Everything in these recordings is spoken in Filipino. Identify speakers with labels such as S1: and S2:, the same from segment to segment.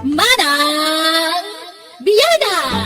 S1: Manang Biyada!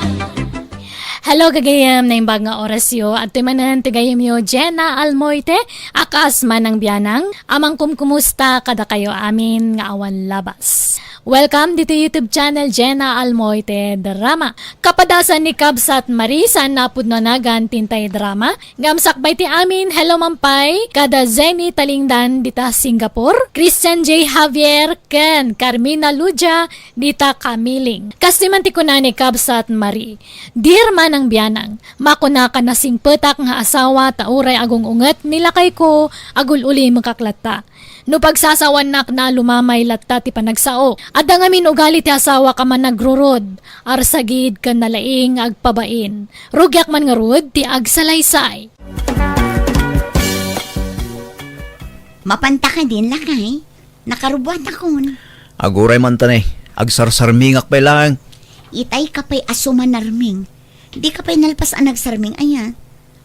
S1: Hello kagayam na imbag nga orasyo at timanan tigayam yo Jenna Almoite akas manang biyanang amang kumusta kada kayo amin nga awan labas. Welcome dito YouTube channel Jenna Almoite Drama. Kapadasan ni Kabsat Marisan napud na nagan tintay drama. Ngamsakbay ti amin hello mampay kada Zenny Talingdan dita Singapore. Christian J. Javier ken Carmina Luja dita Kamiling. Kasiman ti kuna ni Kabsat Mari. Dear manang biyanang, makuna ka na sing petak nga asawa tauray agong unget nilakay ko agul uli makaklata. No pagsasawan nak na lumamay latta ti panagsao. Adda ngamin ugali ti asawa ka man nagrurod. Arsagid ka nalaing agpabain. Rugyak man nga rod ti agsalaysay.
S2: Mapanta ka din lakay. Nakarubuan akon.
S3: Aguray man tanay, agsarsarmingak pa lang.
S2: Itay ka pa'y asuman narming. Di ka pa'y nalpas ang nagsarming aya.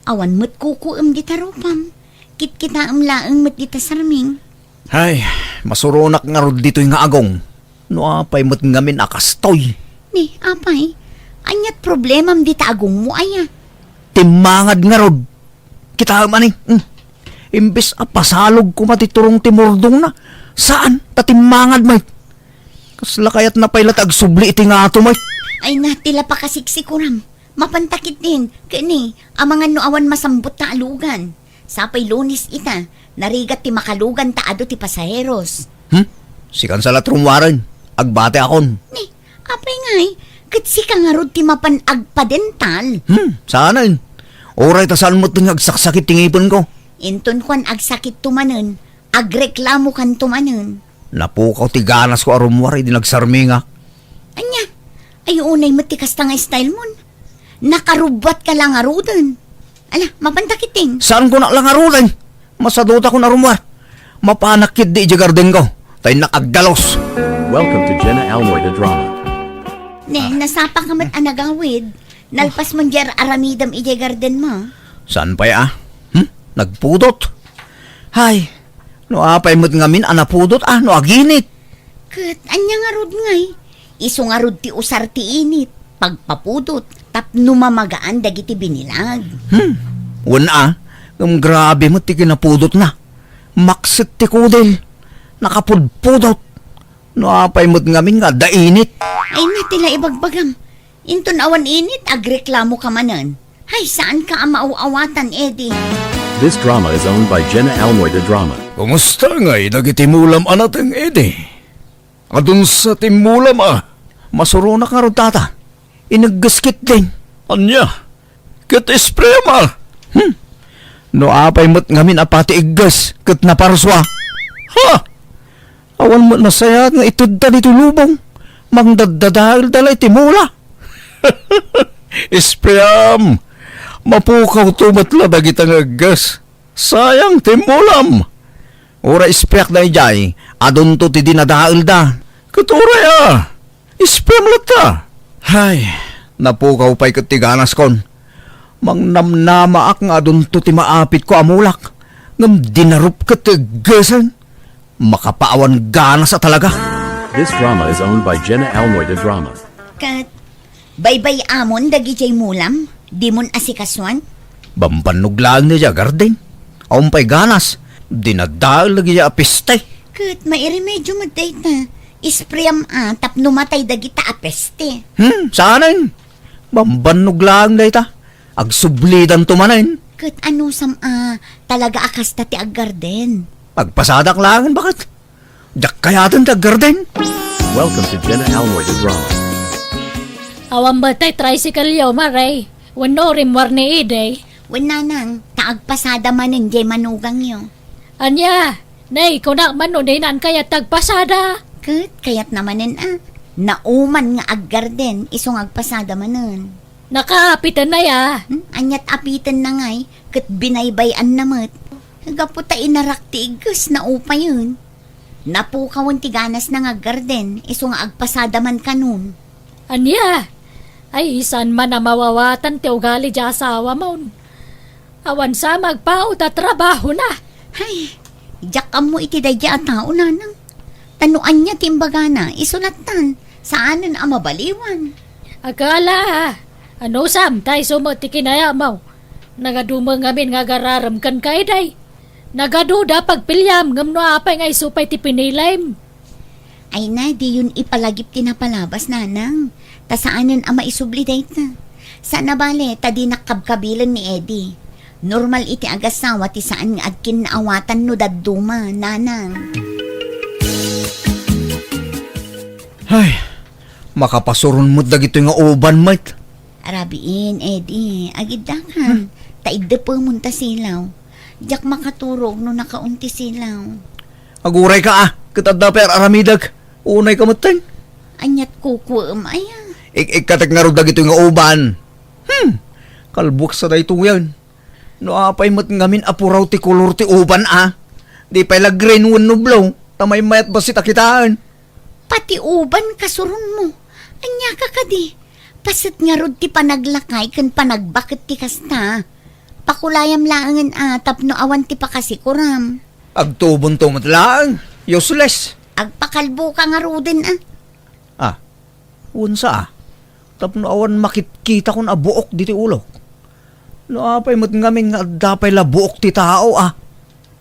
S2: Awan mo't kukuam di tarupam. Kit-kita laang mo't di tasarming.
S3: Ay, masurunak nga rod dito'y nga agong. No apay mo't ngamin akastoy.
S2: Ni, apay. Anyat problemam di taagong mo aya.
S3: Timangad nga rod. Kita maning. Imbes apasalog ko matiturong timurdong na. Saan? Tatimangad may. Kasla kayat na pailat agsubli iti nga ato may.
S2: Ay natila pa kasiksikuram. Mapantakit din. Kani, ang mga nuawan masambot na alugan. Sapay lunis ita. Narigat ti makalugan taado ti pasaheros.
S3: Sikan sa latrumwaran. Agbate akon.
S2: Ni, apay ngay. Kat si kangarod ti mapanagpadental.
S3: Sana yun. Oray tasaan mo't ng agsaksakit tingipon ko.
S2: Inton kwan agsakit tumanen. Agreklamo kan tumanen.
S3: Napukaw ti ganas ko arumwari di nagsarminga.
S2: Anya, ay unay matikas ta nga style mon. Nakarubat ka lang arudan. Ala, mapantakiting.
S3: Saan ko na lang arulan? Masaduta ko na rumwar. Mapanakit di ija garden ko. Tayo nakagdalos.
S4: Welcome to Jenna Almoy the Drama.
S2: Ne, nasapa ka mat anagawid. Nalpas man jar aramidam ije garden mo.
S3: Saan pa ya? Nagpudot. Hay, no apay mo't ngamin anapudot no aginit.
S2: Kat, anya nga rod ngay. Iso nga rod ti usar ti init. Pagpapudot, tapno mamagaan dagiti binilag.
S3: Wala grabe mo't ti kinapudot na. Maksit ti kudel. Nakapudpudot. No apay mo't ngamin nga dainit.
S2: Ay natila ibagbagam. Inton awan init, agreklamo ka manan. Hay, saan ka ang mauawatan, Eddie?
S4: This drama is owned by Jenna Almoy the Drama.
S3: Kumusta nga'y nagitimulam anateng edi? Adun sa timulam masurunak nga ron tata. Inaggaskit din. Anya? Kat esprema. No apay mo't ngamin apati iggas. Kat naparswa. Ha? Awan mo't nasaya nga itudda ni tulubong. Mangdadadahil dalay timula. Espream. Mapukaw tumatla dagitang aggas. Sayang timulam. Ora ispreak na ijay. Adun to ti dinadahil da. Katuray Ispream lata. Hay, napukaw pa'y katiganas kon. Mangnamnamaak nga adun to ti maapit ko amulak. Ngam dinarup katigasan. Makapaawan ganas talaga.
S4: This drama is owned by Jenna Almoy the Drama.
S2: Kat, baybay amon dagi jay mulam. Di mon asikaswan.
S3: Bampanuglaan niya garden. Aumpay ganas. Dinadahil lagi niya apistay.
S2: Kat, mairemedyo madayta. Ispriyam tapno matay dagita apeste.
S3: Sana yun. Bampanuglaan na ita. Agsublidan tumanin.
S2: Kat, ano talaga akas tati ag garden.
S3: Pagpasadak lang, bakit? Dak kayatan ta garden.
S4: Welcome to Jenna Almoy the Drama.
S1: Awang batay tricycle yaw maray. Wano rin warni iday.
S2: Wananang, taagpasada manin jay manugang yo.
S1: Anya, nay, kung na man nun nan kaya tagpasada.
S2: Kat, kayat namanin nauman nga ag garden, isong agpasada manin.
S1: Nakaapitan na ya.
S2: Anyat apitan na ngay, kat binaybayan namat. Gaputa inarak ti igus na upa yun. Napukawan ti ganas na nga garden, isong agpasada man kanun.
S1: Anya, ay isan man na mawawatan ti ugali di asawa mo. Awan sa magpaut at trabaho na.
S2: Ay, jak mo iti dadya at tao nanang. Tanuan niya timbaga na, isulatan. Saanan ang mabaliwan?
S1: Akala, ano sam, tayo sumot ti kinaya mo. Nagadumang ngamin nga gararam kan kay day. Nagaduda pagpilyam ngam no apay nga isupay ti pinilaym.
S2: Ay na, di yun ipalagip tinapalabas, nanang. Ta saanan ang maisubli dayt na. Sana bale, ta di nakabkabilan ni Eddie. Normal iti agasawa ti saan nga agkin naawatan no dadduma, nanang.
S3: Ay, makapasuron mo dagito nga uban, mate.
S2: Arabiin, Eddie, agiddakan. Taidde po munta silaw. Diyak makaturog no nakaunti silaw.
S3: Aguray ka katadda per aramidag. Unay ka mateng.
S2: Anyat kukuam, aya.
S3: Ikatek nga ro dagito nga uban. Kalbuk sa dayto yan. No apay mat ngamin apuraw ti kulor ti uban Di pa'y la green one no blow. Tamay mayat basit akitaan.
S2: Pati uban kasurun mo. Anya ka kadi. Pasit nga rod ti panaglakay kan panagbakit ti kasta. Pakulayam laangan tapno awan ti pakasikuram.
S3: Agtubon to matlaang. Useless.
S2: Agpakalbo ka nga rodin
S3: Unsa Tapno awan makitkita kon abuok diti ulo. No apay mat ngamin nga dapay la buok ti tao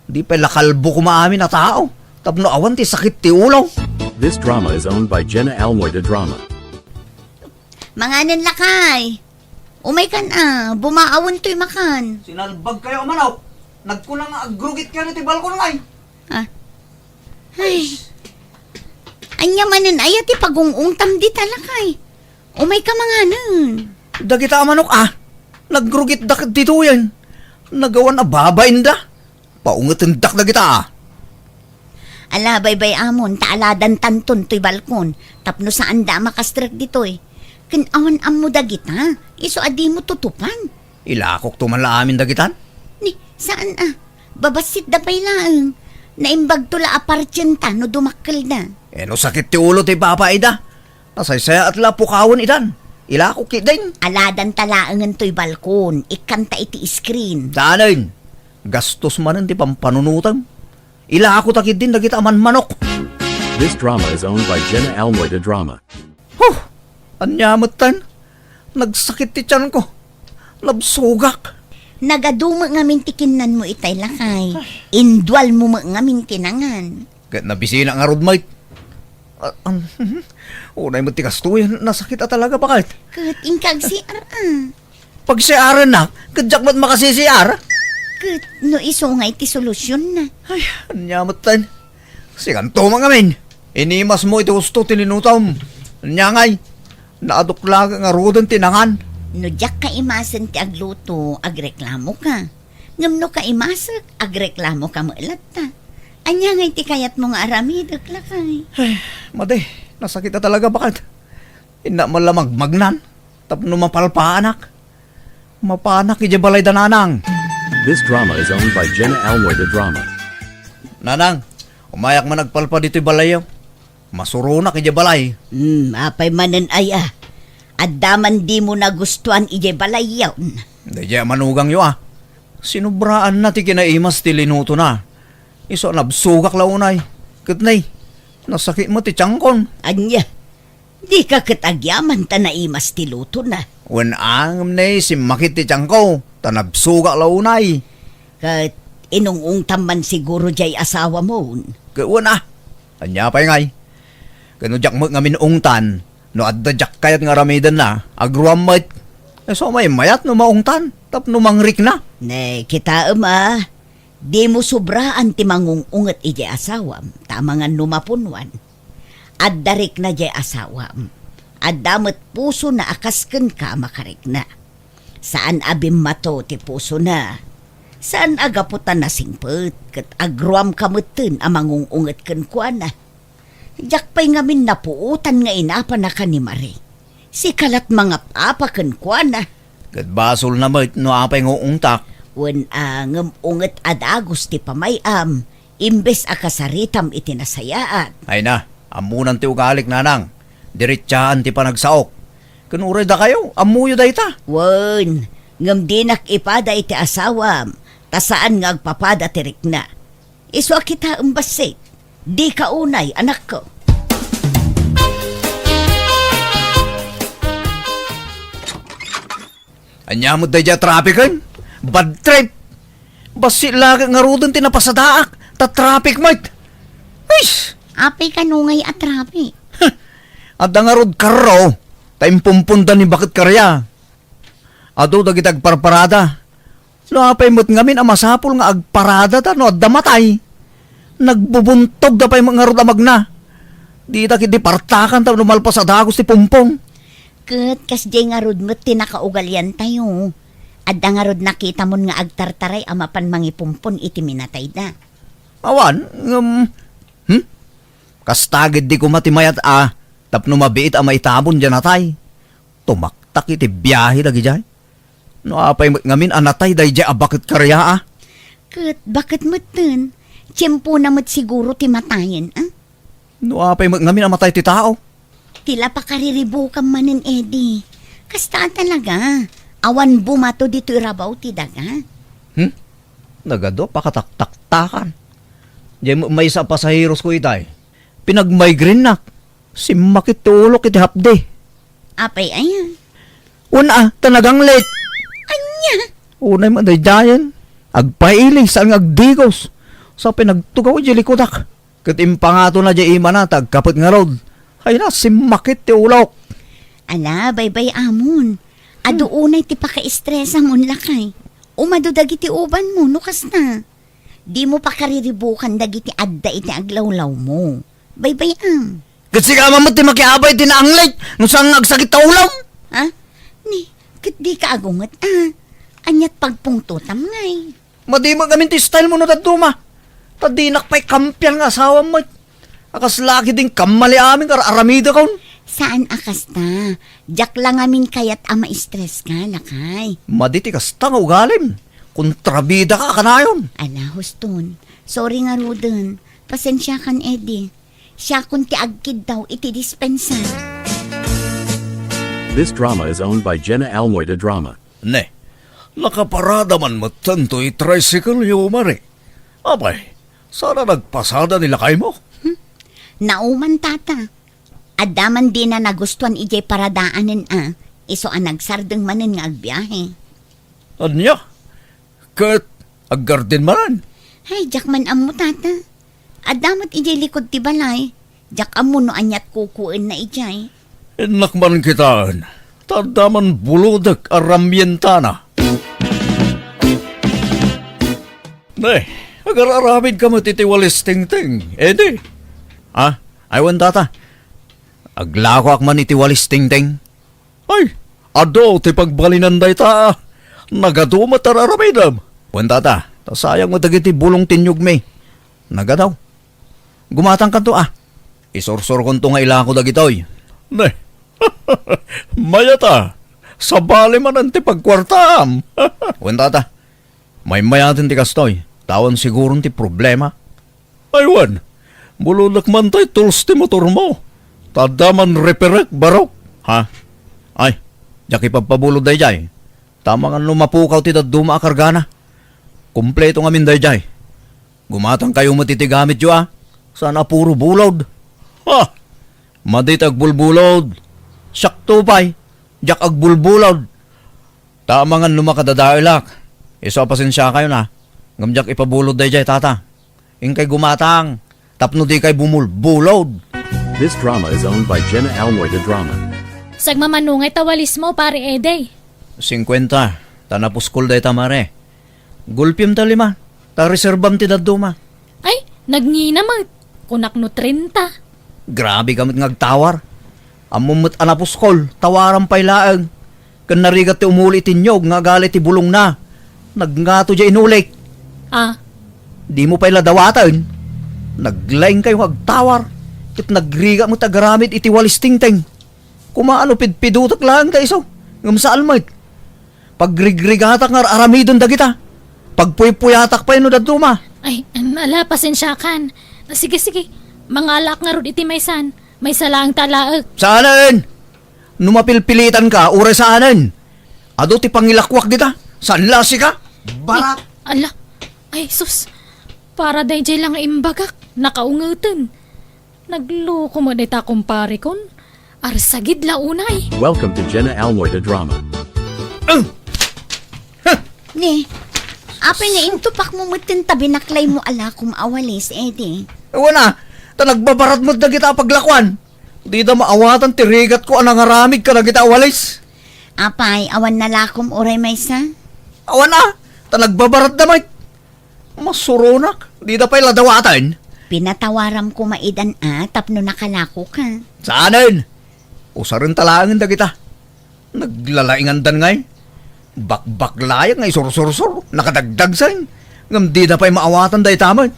S3: Di pa'y la kalbo kumaamin na tao. Tapno awan ti sakit ti ulo.
S4: This drama is owned by Jenna Almoida Drama.
S2: Manganan lakay. Umay kan bumaawon to'y makan.
S3: Sinalbag kayo manaw. Nagkulang nga agrugit kayo ti balkon ngay.
S2: Ay. Anya manan aya ti pagungungtam di talakay. Umay ka manganan.
S3: Dagita manok Nagrugit dak dito yan. Nagawan babain da. Paungatin dak dagita
S2: Ala baybay amon taaladan tanton to'y balkon. Tapno saan da makastrak dito'y. Kinawan mo dagita. Iso adi mo tutupan.
S3: Ilakok tumanla amin dagitan.
S2: Ni, saan Babasit da pay laang. Naimbag tula apartyenta no dumakkel na.
S3: No sakit ti ulo ti babae da. Nasaysaya at lapukawan idan. Ilakok kidain.
S2: Aladan talaangan to'y balkon. Ikanta iti screen.
S3: Danin. Gastos manan ti pampanunutan. Ilakot akit din dagita man manok.
S4: This drama is owned by Jenna Almoida Drama.
S3: Anyamot tan. Nagsakit ti tiyan ko. Labsugak.
S2: Nagaduma ngamin tikinan mo itay lakay. Indwal mo ngamin tinangan.
S3: Kat nabisina nga rodmate. Unay mo ti kastuyan. Nasakit talaga bakit?
S2: Kat ingkag si
S3: Pag siaran na, kadyak mo't makasisiara.
S2: Kat no iso nga iti solusyon na.
S3: Ay, anyamot tan. Sikanto mga min. Inimas mo iti gusto tilinutam. Anyangay. Naadukla nga rodan tinangan.
S2: No diyak ka imasan ti agluto, agreklamo ka. Ngam no ka imasak, agreklamo ka maalat ta. Anya nga iti kayat mo nga aramidak lakay.
S3: Made, nasakit na talaga bakit? Ina malamag magnan. Tapno mapalpaanak. Mapanak iti balay dananang.
S4: This drama is owned by Jenna Almoida Drama.
S3: Nanang, umayak man nagpalpa dito'y balayaw. Masurunak iti balay.
S2: Apay manan ay Addaman di mo nagustuhan ije balayaw.
S3: Daya manugang yo Sinubraan na ti kinaimas ti linuto na. Iso nabsugak launay. Katnay, nasakit mo ti tiyangkon.
S2: Anya, di ka katagyaman ta naimas ti luto na.
S3: Wen ang nay simakit ti tiyangko. Tanabsugak launay.
S2: Kat inungungtam man siguro jay asawa mo.
S3: Kawan Anya pa'y ngay. Kanudyak mo nga minungtan. No adda kayat nga ramidan na. Agruam mat. So may mayat no maungtan. Tapno mangrik na.
S2: Ne, kita di mo sobraan ti mangungungat ije asawam. Tama nga numapunwan. Addarik na jay asawam. Addamat puso na akasken ka makarik na. Saan abim mato ti puso na? Saan agaputan na singpet? Kat agruam kamutin amang ungat ken kuana. Jak pa'y ngamin napuutan nga inapa na ka ni Marie. Si kalat mga papa ken kuana.
S3: Kat basol na mat no apay ngungtak.
S2: Wen ngam ungat adagos ti pamayam. Imbes akasaritam itinasayaan.
S3: Ay na, amunan ti ugalik nanang. Diritsaan ti panagsaok. Kanuray da kayo, amuyo da ita.
S2: Wen, ngam dinak ipada iti asawam. Tasaan nga agpapada tirik na. Iswa kita umbasit. Di ka unay, anak ko.
S3: Anya mo day dya trafikan? Bad trip. Basi lagi nga rodon tinapasadaak. Ta traffic mate. Ish!
S2: Apay kanungay at traffic.
S3: At nga rod karo. Taimpumpunda ni bakit karya. Ado dagitag parparada. No apay mo't ngamin ang masapol nga agparada ta no adda matay. Nagbubuntog da pa'y mga rod amag na. Di ta kiti partakan ta numalpas sa dagos ti pumpong.
S2: Kat kas di nga rod mo't tinakaugalyan tayo. Adda nga rod nakita mo nga agtartaray amapan mangipumpon iti minatay da.
S3: Awan, kastagid di ko matimayat tapno mabiit ang maitabon dyan natay. Tumaktak iti biyahe lagi dyan. No apay ngamin anatay day dyan bakit karya
S2: Kat bakit mo't dun? Tiyempo na mo't siguro ti matayin, ah?
S3: No apay ngamin amatay ti tao.
S2: Tila pa kariribukan manin, Eddie. Kasta talaga. Awan bumato dito irabaw ti daga.
S3: Nagado pakataktaktakan. Diyan may isa pasahiros ko itay. Pinag-migraine na. Si makit tulok iti hapde.
S2: Apay ayan.
S3: Una, talagang late.
S2: Anya?
S3: Unay man day dayan. Agpailing sa agdigos. Sa pinagtugaw di likudak. Katimpangato na di imanatag kapit nga road. Ay na, si makit ti ulok.
S2: Ala, baybay amon. Ado unay ti paka-estresa mo lakay. Umado dagiti uban mo, nukas na. Di mo pa kariribukan dagiti adda iti aglawlaw mo. Baybay am.
S3: Kasi ka mamot ti makiabay ti naanglit. Nung saan agsakit ta ulam.
S2: Ha? Ni, kat di ka agungat Anyat pagpungtutam ngay.
S3: Madi mo gamin ti style mo no tatuma. Tadinak pa'y kampiyan nga asawa mo. Akas laki din kamali amin aramida kaun.
S2: Saan akas na? Diyak lang amin kayat ama stress ka, lakay.
S3: Madi ti kasta nga ugalim. Kontrabida ka kanayon.
S2: Ala, huston. Sorry nga Ruden. Pasensya kan, Eddie. Siya kun ti agkid daw iti dispensa.
S4: This drama is owned by Jenna Almoida Drama.
S3: Ne, nakaparada man matanto i-tricycle yung umari. Abay, sana nagpasada nila kay mo.
S2: Nauman tata. Adaman din na nagustuhan ijay paradaanin Iso ang nagsardeng manin nga agbiyahe.
S3: Anya? Kat, aggarden man.
S2: Hay, jak man amo tata. Adamat ijay likod ti balay. Jak amo no anyat kukuin na ijay.
S3: Inak man kitaan. Tadaman buludak aramyentana. Ne, agar-aramid ka matitiwalis ting-ting. Edi. Aywan tata. Aglako ak man itiwalis ting-ting. Ay, ado ti pagbalinan day ta. Nagadumat araramidam. Wan tata, sayang mo dagiti bulong tinyog me. Nagadaw. Gumatang ka to Isorsor kon to nga ilako dagitoy. Ne, mayata. Sa bali man ang ti pagkwartam. Wan tata, may mayatin ti kastoy. Tawan siguro ti problema. Aywan, bululak man tay tools ti motor mo. Tadaman reperek barok. Ay, jaki pagpabulod day jay. Tama nga lumapukaw ti daduma akargana. Kompleto nga min day jay. Gumatang kayo matitigamit yo Sana puro bulod. Madit agbulbulod. Siyak tupay. Jak agbulbulod. Tama nga lumakadadailak. Iso pasensya kayo na. Ngamjak ipabulod day jay tata. Ingkay gumatang. Tapno di kay bumulbulod.
S4: This drama is owned by Jenna Almoida Drama.
S1: Sagmamanungay tawalis mo, pare Eday.
S3: 50. Tanapuskol day tamare. Gulpim ta 5. Ta reservam ti daduma.
S1: Ay, nagngina mo. Kunak no 30.
S3: Grabe kamit ngagtawar. Amumot anapuskol. Tawaran pa'y laang. Kan narigat ti umuli tinyog nga galit ti bulong na. Nagngato dya inulik. Di mo pa'y ladawatan. Naglaing kayo ngagtawar. Kit nagriga mo tagaramit iti walis ting-ting. Kumaano pidpidutak lang ta iso. Ngam sa almait. Pagrigrigatak nga aramidon dagita. Pagpuy-puyatak pa yun daduma.
S1: Ay, ala, pasensya kan. Sige, sige. Mangalak nga rod iti maysan. May salang talaag.
S3: Saanan? Numapilpilitan ka, uray saanan. Ado ti pangilakwak dita. Saan lasi ka? Barak.
S1: Ay, ala. Ay, sus. Para day jay lang imbagak. Nakaungatan. Nagloko mo day ta kumpare kon. Arsagid la unay.
S4: Welcome to Jenna Almoida Drama.
S2: Ni, apay na intupak mo mutin tabi naklay mo ala kumaawalis, edi.
S3: Ewan na, ta nagbabarat mo na kita paglakwan. Di da maawatan tirigat ko anang aramid ka na kita awalis.
S2: Apay, awan na lakom oray may sa?
S3: Awan na, ta nagbabarat na may. Masurunak, di da pa'y ladawatan.
S2: Pinatawaram ko maidan tapno nakalako ka.
S3: Saanin? Usa rin talangin da kita. Naglalaingan dan ngay. Bakbaklayang ngay sur-sur-sur. Nakadagdag sa'yo. Ngam di da pa'y maawatan da itaman.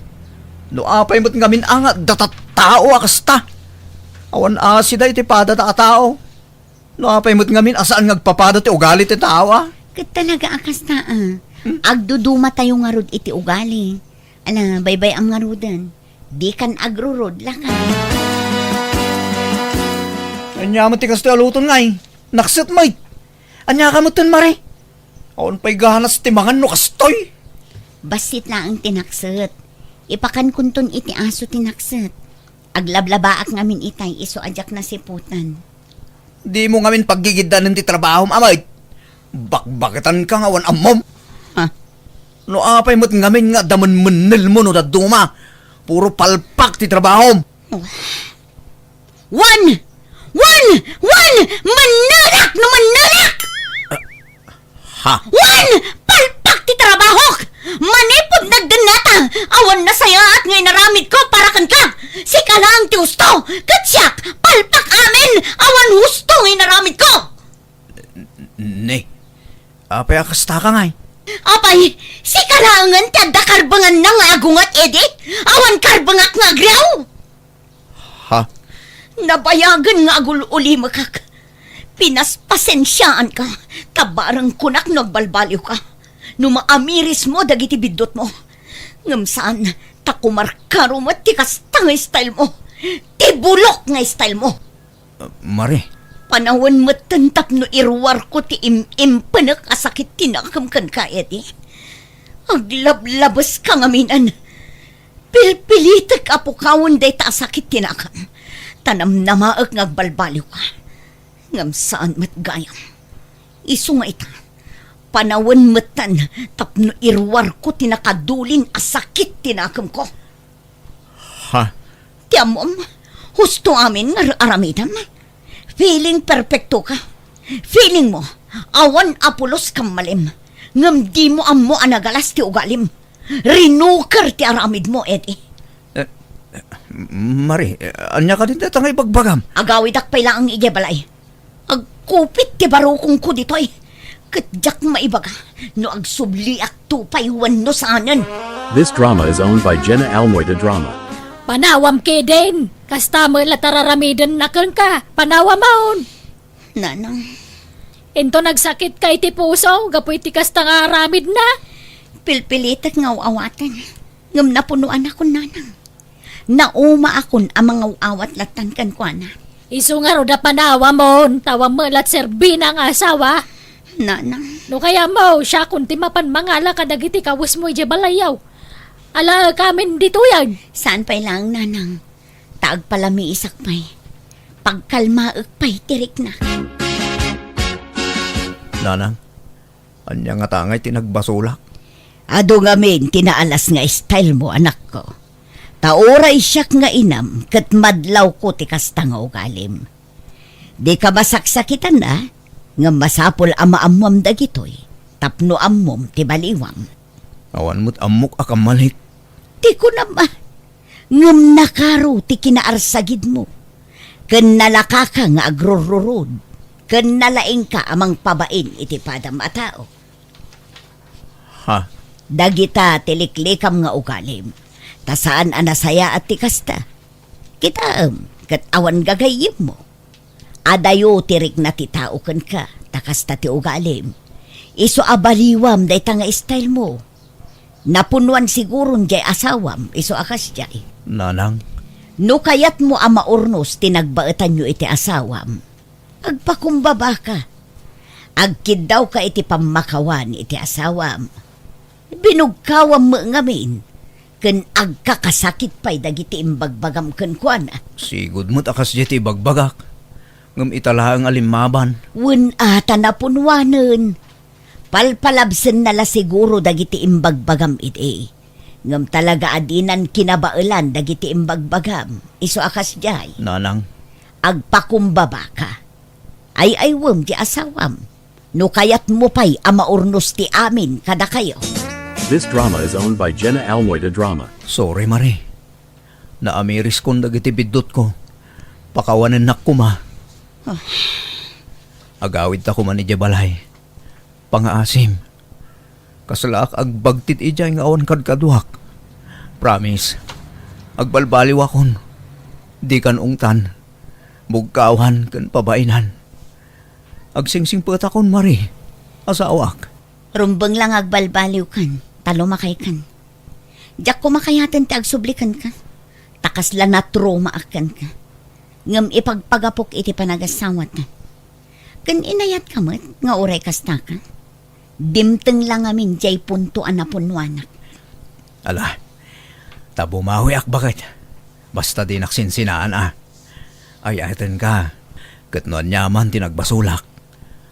S3: No apay mo't ngamin angat datatao akasta. Awan asi da iti pada ta tao. No apay mo't ngamin asaan ngagpapada ti ugali ti tao
S2: Kat talaga akasta Agduduma tayo nga rod iti ugali. Ala, baybay ang nga rodan. Di kan agrurod lakay.
S3: Anya mo ti kasto aluton ngay. Naksit may. Anya ka mo tin mare. Awan pa'y gahanas ti mangan no kastoy.
S2: Basit lang ang tinakset. Ipakan kunton iti aso tinakset. Aglablabaak ngamin itay iso ajak na siputan.
S3: Di mo ngamin paggigidan ti trabaho amay. Bakbakitan ka nga awan amom.
S2: Ha?
S3: No apay mo't ngamin nga daman menil mo no daduma. Puro palpak ti trabaho.
S2: One! Manarak no manarak!
S3: Ha?
S2: One! Palpak ti trabaho! Manipod nagdanata! Awan na saya at ngay naramid ko para kan ka! Sika lang ti husto! Katsyak! Palpak amin! Awan husto ngay naramid ko!
S3: Ne. Apay akasta ka ngay.
S2: Apay, si karangan ti adda karbangan na nga agungat edi? Awan karbangat nga agriaw!
S3: Ha?
S2: Nabayagan nga agul uli makak. Pinaspasensyaan ka. Tabarang kunak nagbalbaliw ka. Numaamiris mo dagiti bidot mo. Ngam saan, takumarkaro mo ti kasta nga style mo. Tibulok nga style mo.
S3: Mare.
S2: Panawan mo tantap no irwar ko ti impinak asakit tinakam kan ka edi. Aglablabas ka ngaminan. Pilpilitek apukawon day ta asakit tinakam. Tanam na maag ngagbalbaliw ka. Ngam saan matgayam. Iso nga ita. Panawan matan tapno irwar ko tinakadulin asakit tinakam ko.
S3: Ha?
S2: Tiamom, husto amin nga aramidam. Feeling perfecto ka. Feeling mo, awan apulos kang malim. Ngam di mo amo anagalas ti ugalim. Rinukar ti aramid mo, edi.
S3: Mare, anya ka din tatang ibagbagam.
S2: Agawid akpay lang ang igebalay. Agkupit ti barukong ko ditoy. Kadyak maibaga, no agsubli ak tupay wano saanan.
S4: This drama is owned by Jenna Almoida Drama.
S1: Panawam ke din. Kasta mo latararamidan na ka. Panawam maon.
S2: Nanang,
S1: Into nagsakit kay ti puso. Gapoy ti kasta nga aramid na.
S2: pilpilitek nga awatan. Ngam napunuan ako nanang. Nauma akon ang mga awat latan kan kwa na.
S1: Isu nga roda panawam mon. Tawam mo lat serbi na nga asawa.
S2: Nanang,
S1: No kaya mo, siya kung timapan mangala kadagiti kawis mo ije balayaw. Ala kamin dito yan.
S2: saan pa'y lang nanang? Taag pala mi isak pa'y. Pagkalmaag pa'y tirik na.
S3: Nanang, anya nga tangay tinagbasulak.
S2: Ado nga min, tinaalas nga style mo, anak ko. Taoray siyak nga inam, kat madlaw ko ti kasta nga ugalim. Di ka basaksakitan na, nga masapol ama-amwam dagitoy, tapno amwam ti baliwam.
S3: Awan mo't amok akamalik.
S2: Di ko na ba, ngam nakaro ti kinaarsagid mo. Ken nalaka ka nga agrururod, ken nalaing ka amang pabain iti padam a tao.
S3: Ha?
S2: Dagita tiliklikam nga ugalim. Ta saan anasaya at tikasta. Kitaam, kat awan gagayim mo. Adayo tirik na ti tao kan ka, takasta ti ugalim. Iso abaliwam day nga style mo. Napunuan sigurong jay asawam, iso akas jay.
S3: Nanang,
S2: No kayat mo ama urnos tinagbaetan nyo iti asawam. Agpakumbaba ka. Agkid daw ka iti pamakawan iti asawam. Binugkawam mo ngamin. Ken agkakasakit pa'y dagiti imbagbagam ken kuana.
S3: sigud mo't akas jeti bagbagak. Ngam itala ang alimaban.
S2: Wen ata napunwanen. Palpalabsen nala siguro dagiti imbagbagam iti. Ngam talaga adinan kinabailan dagiti imbagbagam. Iso akas jay.
S3: Nanang,
S2: Agpakumbaba ka. Ay aywam di asawam. No kayat mo pa'y amaurnos ti amin kada kayo.
S4: This drama is owned by Jenna Almoida Drama.
S3: sorry Marie. Naamiris kong dagiti bidot ko. Pakawanan nak ko ma. Agawid ta ko man ija balay. Pangaasim. Kasalak agbagtit ija nga awan kadkaduhak. Promise. Agbalbaliw akon. Di kan ungtan. Bugkawan kan pabainan. Agsingsing pata kon Marie. Asawak.
S2: Rumbang lang agbalbaliw kan. Talo makay kan. Diyak ko makayatan ti agsublikan ka. Takas lang na trauma akan ka. Ngam ipagpagapok iti panagasawat na. Kan inayat ka mat, nga oray kasta ka. Dimteng lang amin jay puntuan na punwanak.
S3: Ala. Tabumawi ak bakit? Basta di naksinsinaan Ay atin ka. Katnoan nyaman tinagbasulak.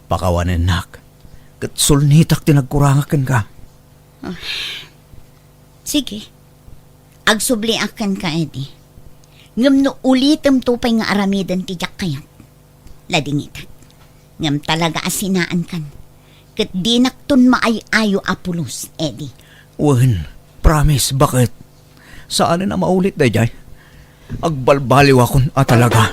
S3: Pakawanin nak. Kat sulnitak tinagkurangakan ka.
S2: Sige. Agsubli akan ka, Eddie. Ngam no ulitem tupay nga aramidan ti jak kayat. Ladingitan. Ngam talaga asinaan kan. Kat di naktun maay-ayo apulos, Eddie.
S3: Wen, promise, bakit? Saan na maulit dayjay? Agbalbaliw akon talaga.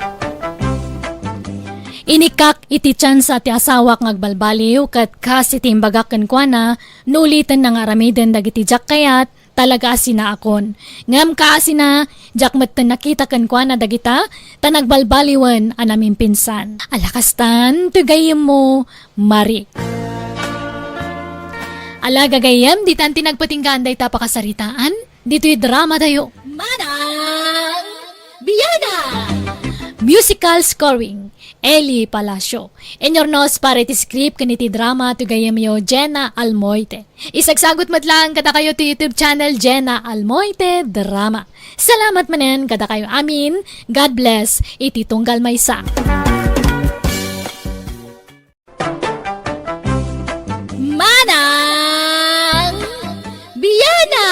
S1: Inikak iti chance ti asawak ngagbalbaliw kat kasi timbagakan kwa na nulitan ng aramiden dagiti jak kayat talaga asina akon. Ngam ka asina jak matan nakita kan kwa na dagita tanagbalbaliwan anaming pinsan. Alakastan tugayem mo Marie. Ala gagayem di tanti nagpatinggan day tapakasaritaan dito'y drama tayo. Manang Biyana! Musical scoring Eli Palacio. Enyornos para iti script kaniti drama to gayamyo Jenna Almoite. Isagsagot matlang kada kayo to YouTube channel Jenna Almoite Drama. Salamat manen kada kayo amin. God bless. Iti tunggal maysa. Manang Biyana!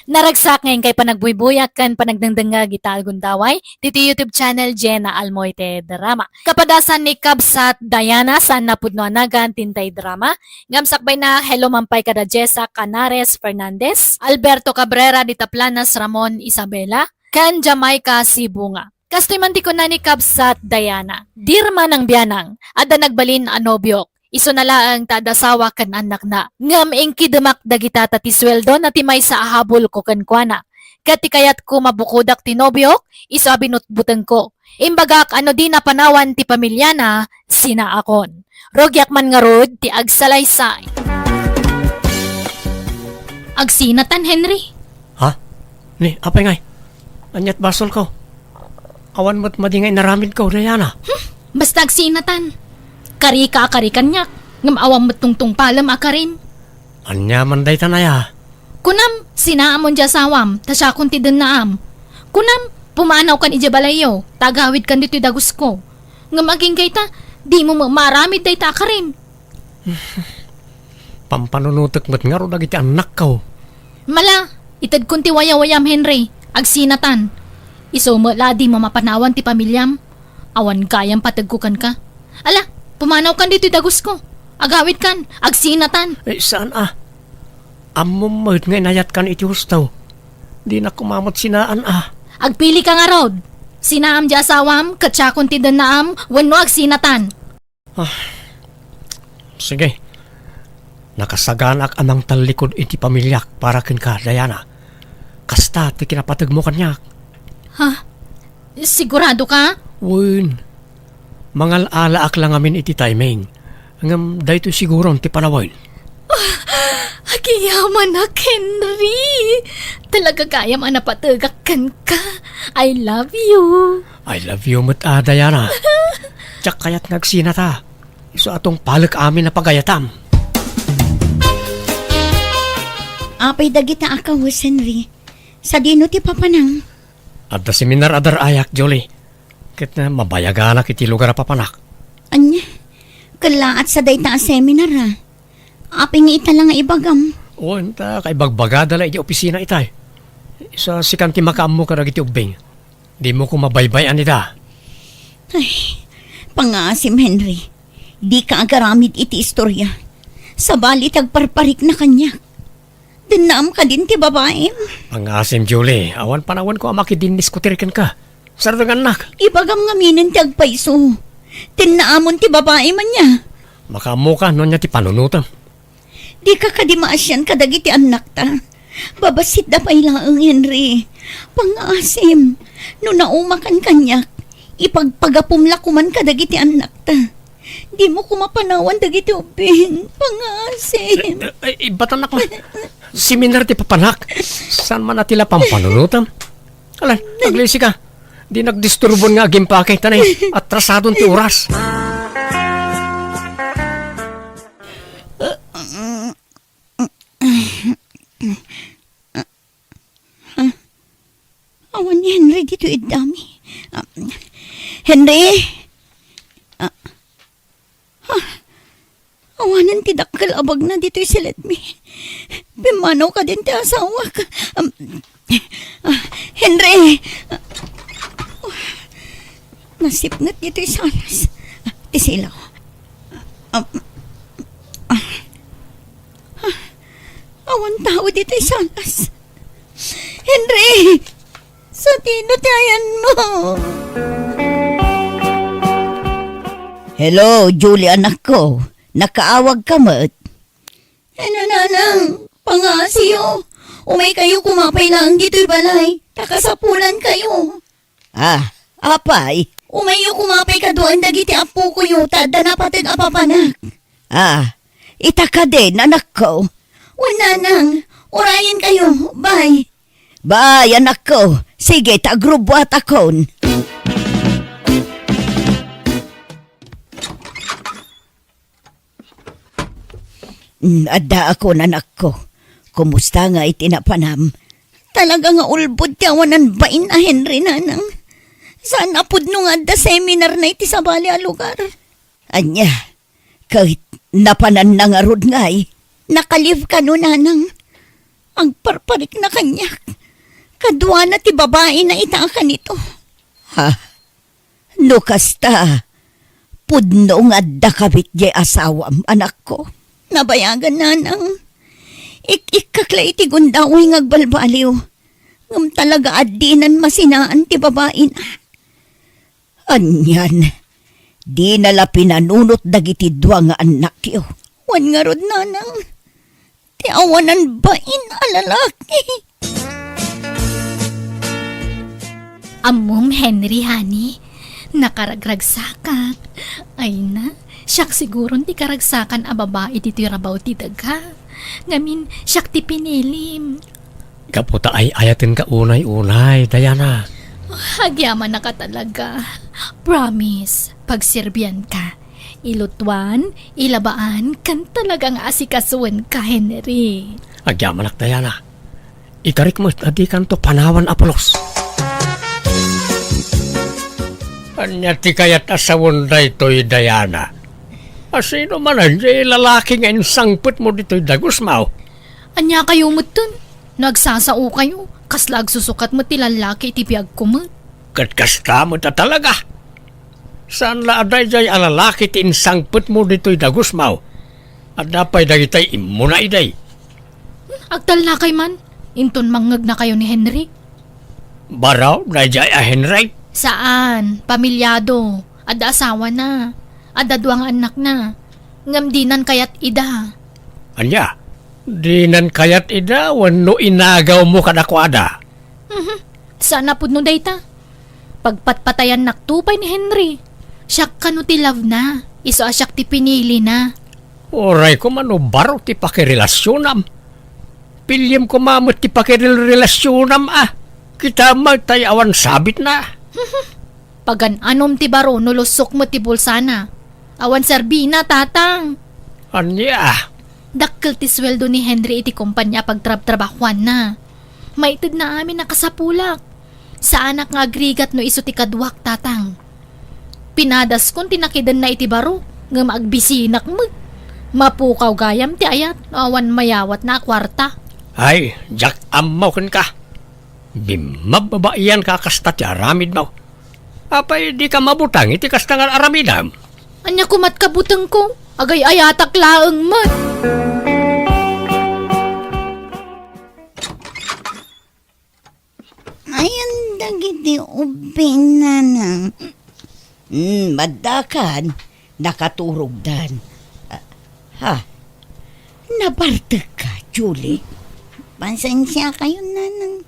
S1: Naragsak ngayon kay panagbuйbuyak kan panagdangdanga gital gundaway dito YouTube channel Jenna Almoite Drama. Kapadasan ni Kabsat Diana sa napudnoanagan tintay drama. Ngamsakbay na hello mampay kada Jessa Canares Fernandez, Alberto Cabrera di Taplanas Ramon Isabela, kan Jamaica Sibunga. Kastoy manti ko na ni Kabsat Diana. Dirma ng biyanang, ada nagbalin anobyok. Iso na laang tadasawa kan anak na. Ngam ingki demak dagita tati sweldo na timay sa ahabol ko kan kuana. Kati kayat ko mabukudak tinobyok, iso abinutbuteng ko. Imbagak ano di na panawan ti pamilya na, sina akon. Rogyak man nga rod, ti agsalaysay. Agsinatan, Henry.
S5: Ha? Ni, apay ngay? Anyat basol ko. Awan mo't madingay naramid ko, Diana.
S1: Basta agsinatan. Karikan niya. Ngam awam matungtung palam akarin.
S5: Anya man day tanaya.
S1: Kunam, sinaamon dya sawam, tasya kun ti naam. Kunam, pumanaw kan ija balayo, tagawid kan dito'y dagus ko. Ngam aging kayta, di mo maramid day ta akarin.
S5: Pampanunutok mo't nga ro dagiti anak ko.
S1: Mala, itad kun ti wayam Henry, agsinatan. Iso mo ladi mo mapanawan ti pamilyam. Awan kayang patagkukan ka. Ala, pumanaw kan dito'y dagus ko. Agawid kan, agsinatan.
S5: Saan Amom mo't nga inayat kan iti hustaw. Di na kumamot sinaan
S1: Agpili ka nga rod. Sinaam di asawam, katsa kun ti naam, wano agsinatan.
S5: Sige. Nakasaganak amang talikod iti pamilyak para kin ka, Diana. Kasta ti kinapatag mo kanyak.
S1: Sigurado ka?
S5: Win. Mangal alaak lang amin iti timing. Ngam dayto siguro ti panawin.
S1: Agiyaman na, Henry. Talaga kaya manapatagakan ka. I love you.
S5: I love you mo't Diana. Tsak kaya't nagsinata. Iso atong palak amin na pagayatam.
S2: Apay dagita akawas, Henry. Sa dino ti papanang.
S5: Adda seminar adar ayak, Jolie. Ket na mabayaganak iti lugar a papanak.
S2: Anya, Kalaat sa dayta a seminar ha. Aping ita lang nga ibagam.
S5: O, enta, kay bagbagada lang iti opisina itay. Isa si kanti makaam mo karag iti ubing. Di mo ko mabaybayan ita.
S2: Pangasim, Henry. Di ka agaramid iti istorya. Sa bali tagparparik na kanya. Dinaam ka din ti babae.
S5: Pangasim, Julie. Awan panawan ko amaki din diskutirikan ka. Sarang anak.
S2: Ibagam nga minin ti agpaiso. Tinaamon ti babae man niya.
S5: Makaam mo ka, no niya ti panunutan.
S2: Di ka kadimaasyan kadagiti anak ta. Babasit da pa ilaang, Henry. Pangasim. No naumakan kanya. Ipagpagapumla ko man kadagiti anak ta. Di mo kumapanawan dagiti ubing. Pangasim.
S5: Ba't anak mo? Seminar ti papanak. Saan man natila pampanunutan? Alan, naglisi ka. Di nagdisturbon nga gimpake tanay. Atrasadon ti oras.
S2: Awan ni Henry dito idami. Henry? Awanan ti dakkel abag na dito silet mi. Pimanaw ka din ti asawa ka. Henry! Nasipnat dito sanas. Ti silaw. Awan tao dito sanas. Henry! Sa tino tayan mo. Hello, Julie anak ko. Nakaawag ka mat? Nanang, pangasiyo. Umay kayo kumapay lang dito'y balay. Takasapulan kayo. Apay? Umayo kumapay ka doon dagiti apo ko yuta da napatid apapanak. Itaka din anak ko. Wala nang, orayan kayo. Bye. Bye anak ko. Sige, tagrubwat akon. Adda ako nanak ko. Kumusta nga itinapanam? Talaga nga ulbod tiawanan bain na Henry nanang. Saan apod nung adda seminar na iti sa bali a lugar? Anya, kahit napanan na nga rod ngay, nakalive ka no nanang. Ang parparik na kanya. Kadwa na ti babae na itaka nito. No kasta, pudno nga adda kabit di asawam anak ko. Nabayagan nanang. Ikakla iti gundawi ngagbalbaliw. Ngam talaga adinan masinaan ti babae na. Anyan, di nala pinanunot dagiti dua nga anak yo. Wan nga rod nanang. Ti awanan bain alalaki.
S1: Amom Henry, honey. Nakaragragsakan. Ay na, siyak siguro ti karagsakan a babae dito rabaw ti daga. Ngamin, siyak ti pinilim.
S5: Kaputa ay ayatin ka unay-unay, Diana.
S1: Agyaman na ka talaga. Promise, pagserbian ka. Ilutwan, ilabaan, kan talagang asikasuan ka, Henry.
S5: Agyaman ak, Diana. Ikarik mo adi kanto panawan apolos. Anya ti kayat asawon da ito'y Diana. Asino man anjay lalaki nga insangput mo dito'y dagus mao.
S1: Anya kayo mo dun? Nagsasao kayo. Kaslag susukat mo ti lalaki iti biyag kumot.
S5: Katkasta mo ta talaga. Saan la aday jay alalaki ti insangput mo dito'y dagus mao. At dapay dagitay imuna iday.
S1: Agtal na kay man. Inton mangag na kayo ni Henry.
S5: Baraw na jay a Henry.
S1: Saan? Pamilyado. Ada asawa na. Ada duwang anak na. Ngamdinan kayat ida.
S5: Anya, dinan kayat ida wano inagaw mo kadakwada.
S1: Saan napod no dayta? Pagpatpatayan naktupay ni Henry. Siyak kano ti love na. Iso asyak ti pinili na.
S5: Oray ko man baro ti pakirelasyon Pilyem ko mamot ti pakirelasyon Kita magtay awan sabit na.
S1: Pagan anom ti baro nulusok mo ti bulsana. Awan serbina tatang.
S5: Anya,
S1: Dakkel ti sweldo ni Henry iti kumpanya pagtrab-trabahuan na. Maitid na amin nakasapulak. Sa anak nga agrigat no iso ti kadwak tatang. Pinadas kon tinakidan na iti baro. nga maagbisinak mo. Mapukaw gayam ti ayat, awan mayawat na kwarta.
S5: Ay, Jack, amaw kan ka. Bimababaian ka kasta ti aramid mo. Apay, di ka mabutang iti kasta nga aramidam.
S1: Anya kumat kabutang ko, agay ayatak laeng mat.
S2: Ayan, dagiti ubing nanang. Madakan, nakaturog dan. Nabartag ka, Julie. Pasensya kayo, nanang.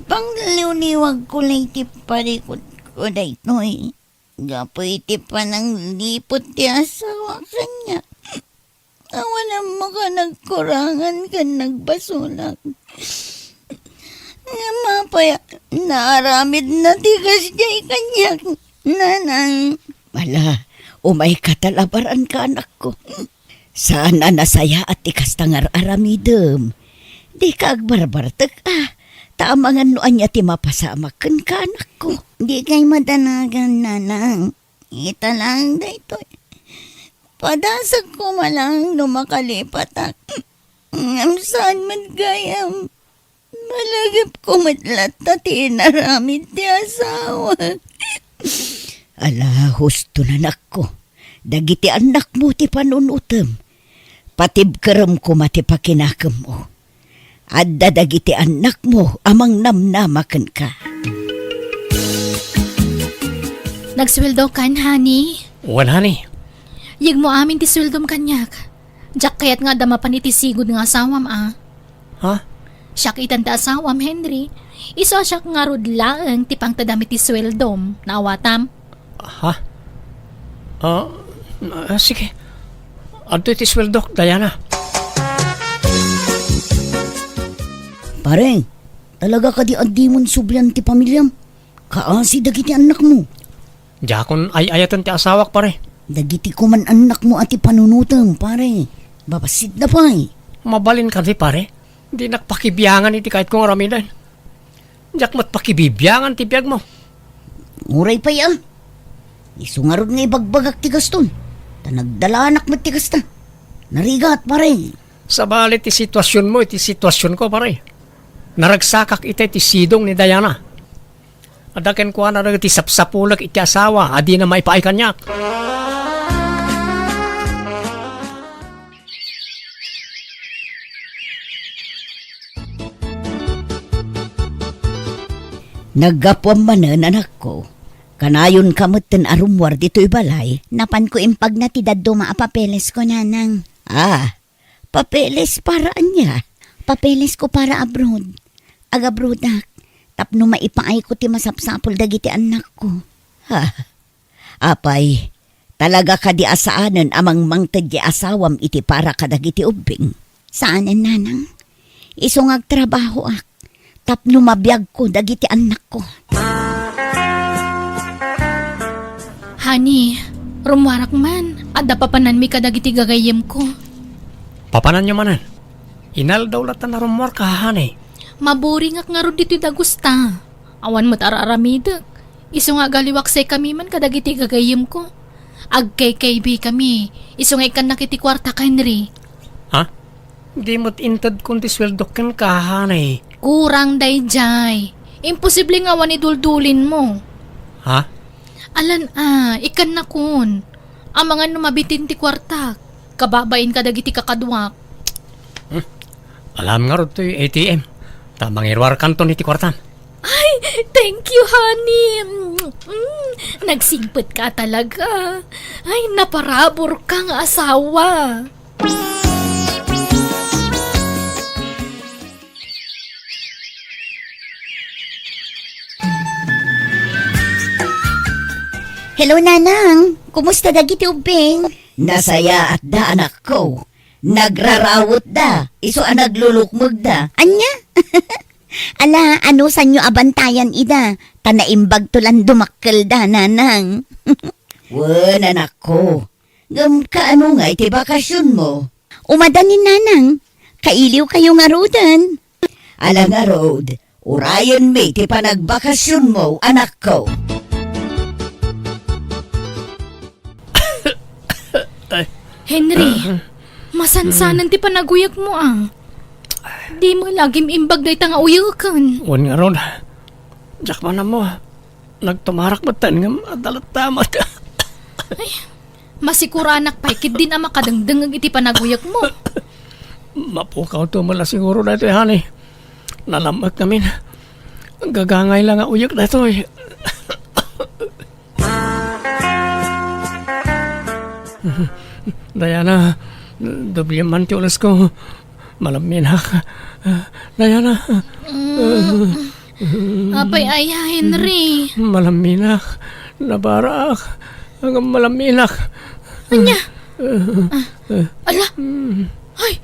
S2: Pangliw-liwag ko lang iti parikot ko na ito eh. Gapoy iti pa ng lipot ti asawa kanya. Awan ang mga nagkurangan ka nagbasulak. Mapaya, naaramid na tigas jay kanya. Nanang. Wala, umay katalabaran ka anak ko. Sana nasaya at tikas tangar aramidem. Di ka agbarbartag Taamangan no anya ti mapasamakan ka anak ko. Di kay madanagan nanang. Ita lang dayto. Padasag ko malang numakalipat saan man gayam. Malagip ko matlat na tinaramid ti asawa. Ala, husto na anak ko. Dagiti anak mo ti panunutem. Patibkaram ko mati pakinakam mo. At dadagiti anak mo amang namnamakan ka.
S1: Nagsweldo kan, honey.
S5: Wan, honey.
S1: Yig mo amin ti sweldom kanyak. Jack kayat nga dama pa ni ti sigod nga asawam
S5: Ha?
S1: Siya itan ti asawam, Henry. Iso siya nga rudlaeng ti pangtadami ti sweldom. Naawatam.
S5: Ha? Sige. Adto iti sweldok, Diana.
S2: Pareng, talaga ka di adimon sublan ti pamilyam. Kaasi dagiti anak mo.
S5: Jakon ay ayatan ti asawak pare.
S2: Dagiti ko man anak mo at ipanunutan, pare. Babasit na pa eh.
S5: Mabalin ka di pare. Di nakpakibiyangan iti kahit kong aramidan. Jak mat pakibibiyangan ti biyag mo.
S2: Uray pa ya. Isungarod nga ibagbagak ti gaston. Tanagdala anak mo ti gasta. Narigat, pare.
S5: Sa balit ti sitwasyon mo, iti sitwasyon ko pare. Naragsakak iti ti sidong ni Diana. Adaken ko na ti sapsapulag iti asawa, adi na maipaay kanyak.
S2: Naggapuan manan anak ko. Kanayon kamutin arumwar dito'y balay. Napan ko impag na ti daddo maapapeles ko nanang. Papeles para anya. Papeles ko para abroad. Agabrodak. Tapno maipaay ko ti masapsapol dagiti anak ko. Apay, talaga ka di asaanan amang mangtad di asawam iti para kadagiti ubing. Saanan nanang? Isong agtrabaho ak. Tapno mabiyag ko dagiti anak ko.
S1: Honey, rumwarak man. Adda papanan mi kadagiti gagayem ko.
S5: Papanan nyo manan. Inal daw latan na rumor ka, honey.
S1: Maboring ak nga ro dito'y dagusta. Awan mo't araramidak. Iso nga galiwak say kami man kadagiti gagayem ko. Agkay-kaybi kami. Iso nga ikan nakiti kwarta ka, Henry.
S5: Ha? Di mo't intad kundi sweldok kan ka, honey.
S1: Kurang dayjay. Imposible nga wan iduldulin mo.
S5: Ha?
S1: Alan ikan na kun. Ang mga numabitin ti kwarta. Kababain ka dagiti kakadwak.
S5: Alam nga ro to'y ATM. Tamang irwar kanton iti kwartan.
S1: Ay, thank you, honey. Nagsingpit ka talaga. Ay, naparabor kang asawa.
S2: Hello, nanang. Kumusta dagiti ubing? Nasaya at da anak ko. Nagrarawot da. Iso naglulukmog da. Anya? Ala, ano sanyo abantayan ida? Tanaimbag tulan dumakkel da, nanang. Wan, anak ko. Gam kaano nga iti bakasyon mo? Umadanin, nanang. Kailiw kayo nga rodan. Ala nga rod. Urayan may ti panagbakasyon mo, anak ko.
S1: Henry, masansanan ti panaguyag mo Di mo lagim imbag day nga uyakan.
S5: Wan nga ron. Diyak man na mo. Nagtumarak batan nga madalat tamat.
S1: Masikuranak pa, ikit din makadangdang iti panaguyag mo.
S5: Mapukaw to mala siguro na ito, honey. Nalamak namin. Gagangay lang ang uyak na ito, Diana, doble man ti ulas ko. Malaminak. Diana.
S1: Apay aya, Henry.
S5: Malaminak. Nabarak. Hanggang malaminak.
S1: Anya? Ala? Ay,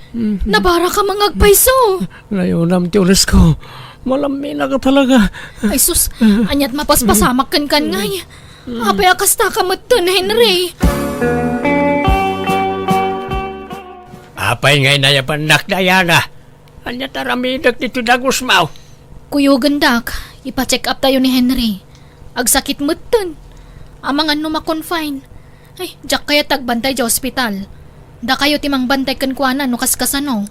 S1: nabara ka mangagpaiso.
S5: Layunam ti ulas ko. Malaminak ka talaga.
S1: Ay sus, anyat mapaspasamak kan ngay. Apay akasta ka matun, Henry.
S5: Apay ngay na yapan nak Diana. Anya taramidak dito dagusmaw.
S1: Kuyo gandak, ipa-check up tayo ni Henry. Agsakit matun. Amang ano ma-confine. Ay, jak kaya tagbantay sa ospital. Da kayo timang bantay kan kuana no kaskasano.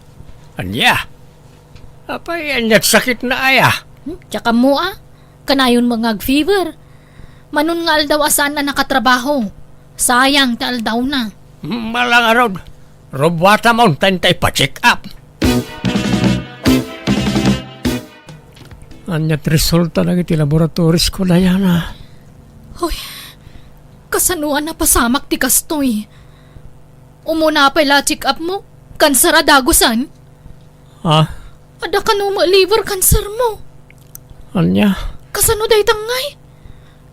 S5: Anya? Apay anyat sakit na aya.
S1: Tsaka mo kanayon mga fever. Manon nga aldaw asan na nakatrabaho. Sayang ta aldaw na.
S5: Malang arod. Robwata mountain tayo pa-check up. Anyat resulta na iti laboratories ko na yan
S1: Hoy, kasanuan na pasamak ti kastoy. Umuna pa ila check up mo. Kanser adagusan.
S5: Ha?
S1: Ada ka no liver cancer mo.
S5: Anya?
S1: Kasano day tangay?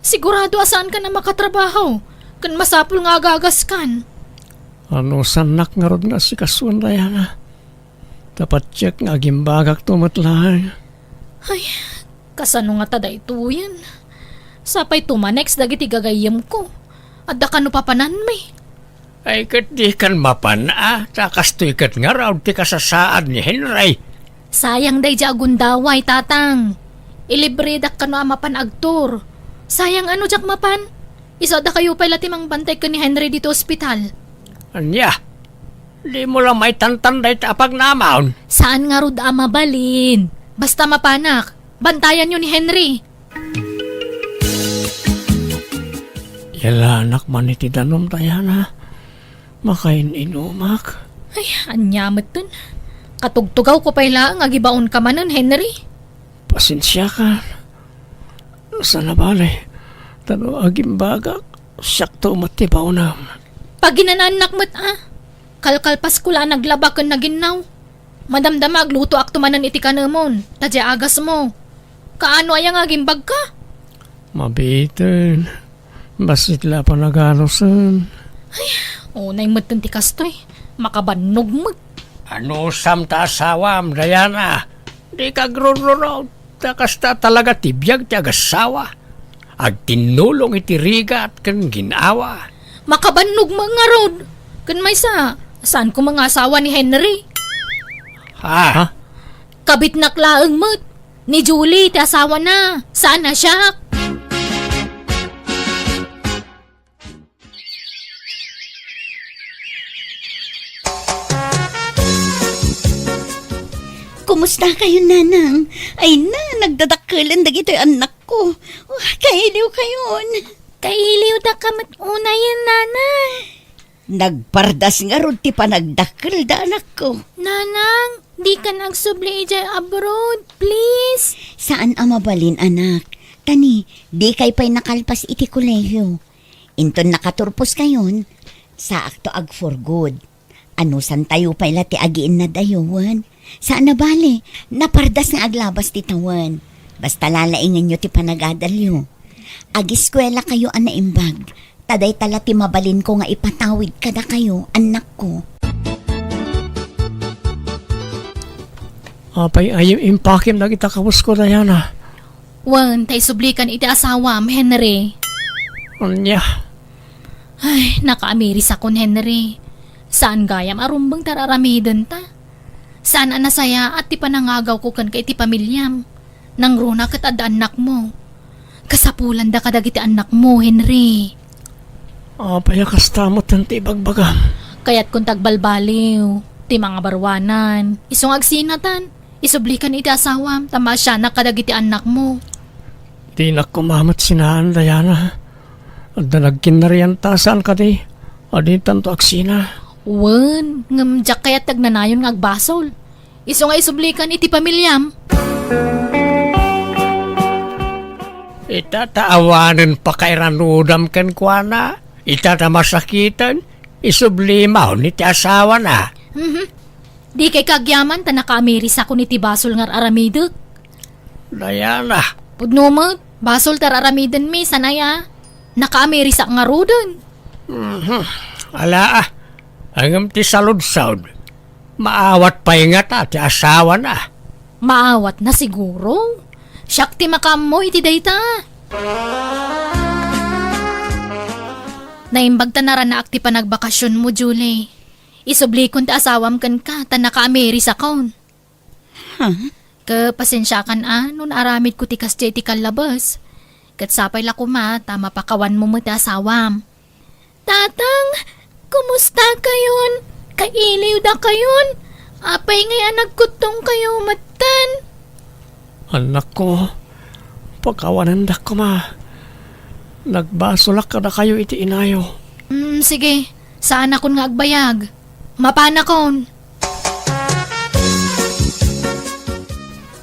S1: Sigurado asaan ka na makatrabaho. Kan masapul nga agagas kan.
S5: Ano sanak nga rod nga si kasuan na yan Dapat check nga gimbagak tumatlahan.
S1: Ay, kasano nga tada ito yan. Sapay tumanex dagiti gagayam ko. Ada ka no papanan may.
S5: Ay kat di kan mapana. Takas to ikat nga raw ti kasasaad ni Henry.
S1: Sayang day di agundaway tatang. Ilibredak ka no amapan agtor. Sayang ano jak mapan. Isa da kayo pala timang bantay ka ni Henry dito ospital.
S5: Anya? Di mo lang may tantanday tapag namaon.
S1: Saan nga rod mabalin? Basta mapanak. Bantayan nyo ni Henry.
S5: Yala anak man iti danom tayana. Makain inumak.
S1: Ay, anyamat dun. Katugtugaw ko pala nga gibaon ka manon, Henry.
S5: Pasensya ka. Sana balay. Tano agimbagak. Siyak to matibaw na.
S1: Pag ginananak mo't kalkalpas ko lang naglaba kan naginaw. Madamdama agluto ak tumanan iti kanamon. Tadya agas mo. Kaano ayang agimbag ka?
S5: Mabitin. Basit la pa naganosan.
S1: Unay mo't ti kastoy. Makabanog mo't.
S5: Ano samta asawam, Diana? Di ka grunrunaw. Takasta talaga tibiyag ti agasawa. Ag tinulong iti riga at kan ginawa.
S1: Makabanog mga rod. Kan may saan ko mga asawa ni Henry?
S5: Ha?
S1: Kabit naklaang mo't. Ni Julie, ti asawa na. Saan na siya?
S2: Kumusta kayo, nanang? Ay na, nagdadakkelan dagito yung anak ko. Kailiw kayon.
S1: Kailiw da kamat una yan, nanang.
S2: Nagpardas nga ron ti panagdakkel da anak ko.
S1: Nanang, di ka nagsubli dyan abroad, please.
S2: Saan mabalin, anak? Tani, di kay pa'y nakalpas iti kolehiyo. Inton nakaturpos kayon, sa akto ag for good. Ano san tayo pa'y ti agiin na dayowan? Saan na bali? Napardas nga aglabas ti tawan. Basta lalaingan nyo ti panagadalyo. Ag-eskwela kayo ang naimbag. Taday tala ti mabalin ko nga ipatawid kada kayo, anak ko.
S5: Apay ayim impakim na kita kawas ko, Diana.
S1: Wan, tay sublikan iti asawam, Henry.
S5: Anya?
S1: Ay, naka-amiris akon, Henry. Saan gayam arumbang tararamidan ta? Saan anasaya at ti panangagaw ko kan kay ti pamilyam? Nang runa kat ad anak mo. Kasapulan da kadag iti anak mo, Henry.
S5: Apay kastamot ang tibagbagam.
S1: Kaya't kung tagbalbaliw, ti mga barwanan. Isong agsinatan, isublikan iti asawam, tama siya na kadagiti anak mo.
S5: Di na kumamat sinaan, Diana. At dalagkin na riyan tasan ka di. Adi tanto aksina.
S1: Wen, ngamjak kaya't tagnanayon nga agbasol. Iso nga isublikan iti pamilyam.
S5: Itataawanan pa kay ranudam kan kuana. Itatamasakitan. Isublimaw ni ti asawa na.
S1: Di kay kagyaman ta naka-ameris ako ni ti basol nga aramidek.
S5: Diana.
S1: Pudnumot, basol tar aramiden mi sanaya. Naka-ameris nga rudon.
S5: Ala Hangam ti salud-saud. Maawat pa ingat ti asawa na.
S1: Maawat na siguro. Siyak ti makam mo iti dayta. Naimbag ta na ak ti panagbakasyon mo, Julie. Isublikon ti asawam kan ka, ta naka-ameris akon. Kapasensya kan nun aramid ko ti kasya ti kalabas. Katsapay la kuma, ta mapakawan mo ti asawam. Tatang, kumusta kayon? Kailiw da kayon? Apay ngay nagkutong kayo matan.
S5: Anak ko, pagkawanan da ko ma. Nagbasulak ka na kayo iti inayo.
S1: Sige, saan akon nga agbayag? Mapana kon.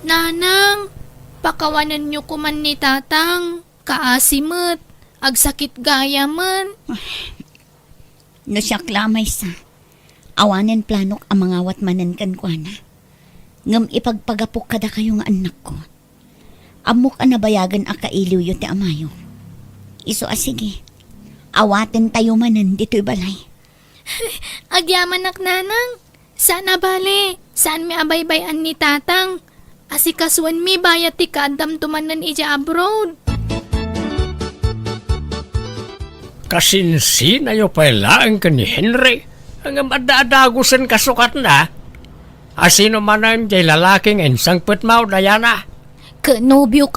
S1: Nanang, pakawanan nyo kuman ni tatang. Kaasimet, agsakit gaya man.
S2: No siya klamay sa. Awanen planok ang mga watmanan kan kwa na. Ngam ipagpagapok kada kayo nga anak ko. Amok anabayagan a kailiw yo ti amayo. Iso sige. Awaten tayo manan dito'y balay.
S1: Agyaman nak nanang. Saan bale? Saan mi abaybayan ni tatang? Asikasuan mi bayat ti kadam tumanan ija abroad.
S5: Kasinsin ayo pailaan ka ni Henry. Ang madadagusan kasukat na. Asino man ang jay lalaking ensang putmaw, Diana.
S1: Kenobyok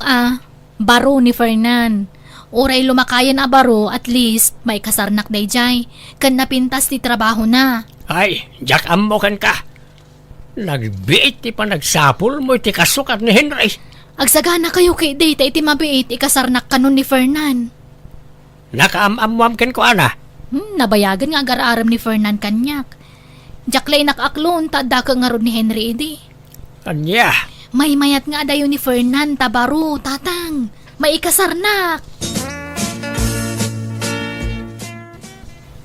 S1: baro ni Fernan. Oray lumakayan a baro, at least may kasarnak dayjay. Kan napintas ti trabaho na.
S5: Ay, jak amokan ka. Nagbiit ti pa nagsapul mo iti kasukat ni Henry.
S1: Agsagana kayo kay data iti mabiit ikasarnak kanon ni Fernan.
S5: Nakaamamwam ken ko ana.
S1: Nabayagan nga agar-aram ni Fernan kanyak. Jaklay nakaklon tadda ka nga ron ni Henry edi.
S5: Anya,
S1: May mayat nga dayo ni Fernan tabaro, tatang. May ikasarnak.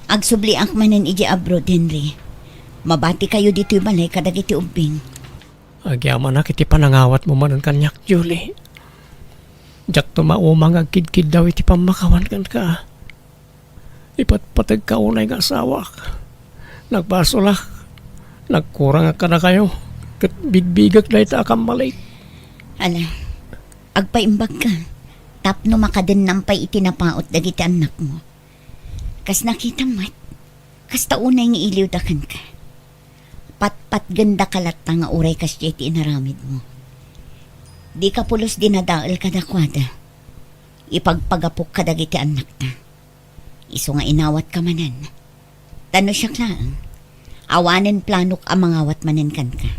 S2: Agsubli ang manan iji abroad, Henry. Mabati kayo dito'y balay kadagiti ubing.
S5: agyaman na kiti panangawat mo man ang kanyak, Julie. Jak tumaumang agkid-kid daw iti pamakawan kan ka. Ipatpatag ka unay nga asawa. Nagbasolak. Nagkurang ka na kayo. Kat bigbigag na ita akang malik.
S2: Ala, agpaimbag ka. Tapno makaden nampay itinapaot dagiti anak mo. Kas nakita mat, kas taunay nga iliw dakan ka. Pat ganda kalat nga uray kas iti inaramid mo. Di ka pulos dinadaal ka dakwada. Ipagpagapok ka dagiti anak na. Iso nga inawat ka manan. Tano siya klaang. Awanen planok ang mangawat manen kan ka.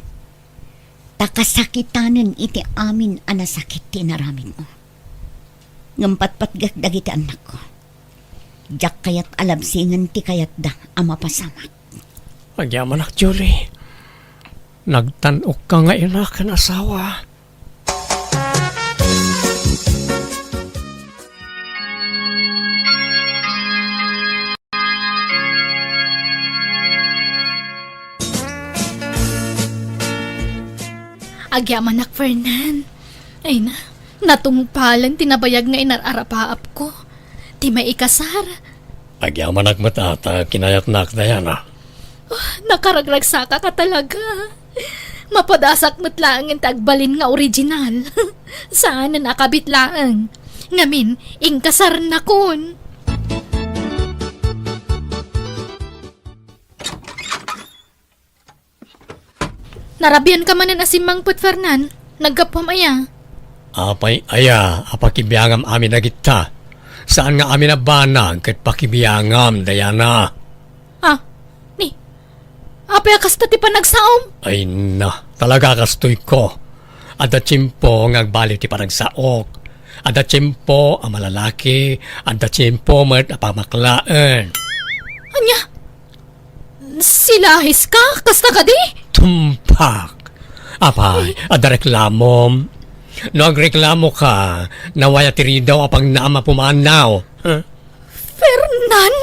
S2: Takasakitanen iti amin anasakit ti inaramid mo. Ngampatpatgak dagiti anak ko. Jak kayat alabsingan ti kayat da ang mapasamak.
S5: Agyaman ak, Julie. Nagtanok ka nga inak kan asawa.
S1: Agyaman nak Fernan. Ay na, natungpalan tinabayag nga inararapaap ko. Ti may ikasar.
S5: Agyaman ak matata, kinayat nak, Diana.
S1: Nakaragragsaka ka talaga. Mapadasak mo't lang ang tagbalin nga original. Saan na nakabit lang. Ngamin, ingkasar na kun. Narabian ka man na asimang put Fernan. Nagkapam aya.
S5: Apay aya, apakibiyangam amin na kita. Saan nga amin na banag kat pakibiyangam, Diana?
S1: Ah, ni, Apay kasta ti panagsaom.
S5: Ay na, talaga kastoy ko. Ada tsimpo ngagbali ti panagsaok. Ada tsimpo ang malalaki. Ada tsimpo met apamaklaan.
S1: Anya? Silahis ka? Kasta ka di?
S5: Tumpak. Apay, ada reklamom. No agreklamo ka, nawaya tiri daw apang naama pumanaw. Huh?
S1: Fernan!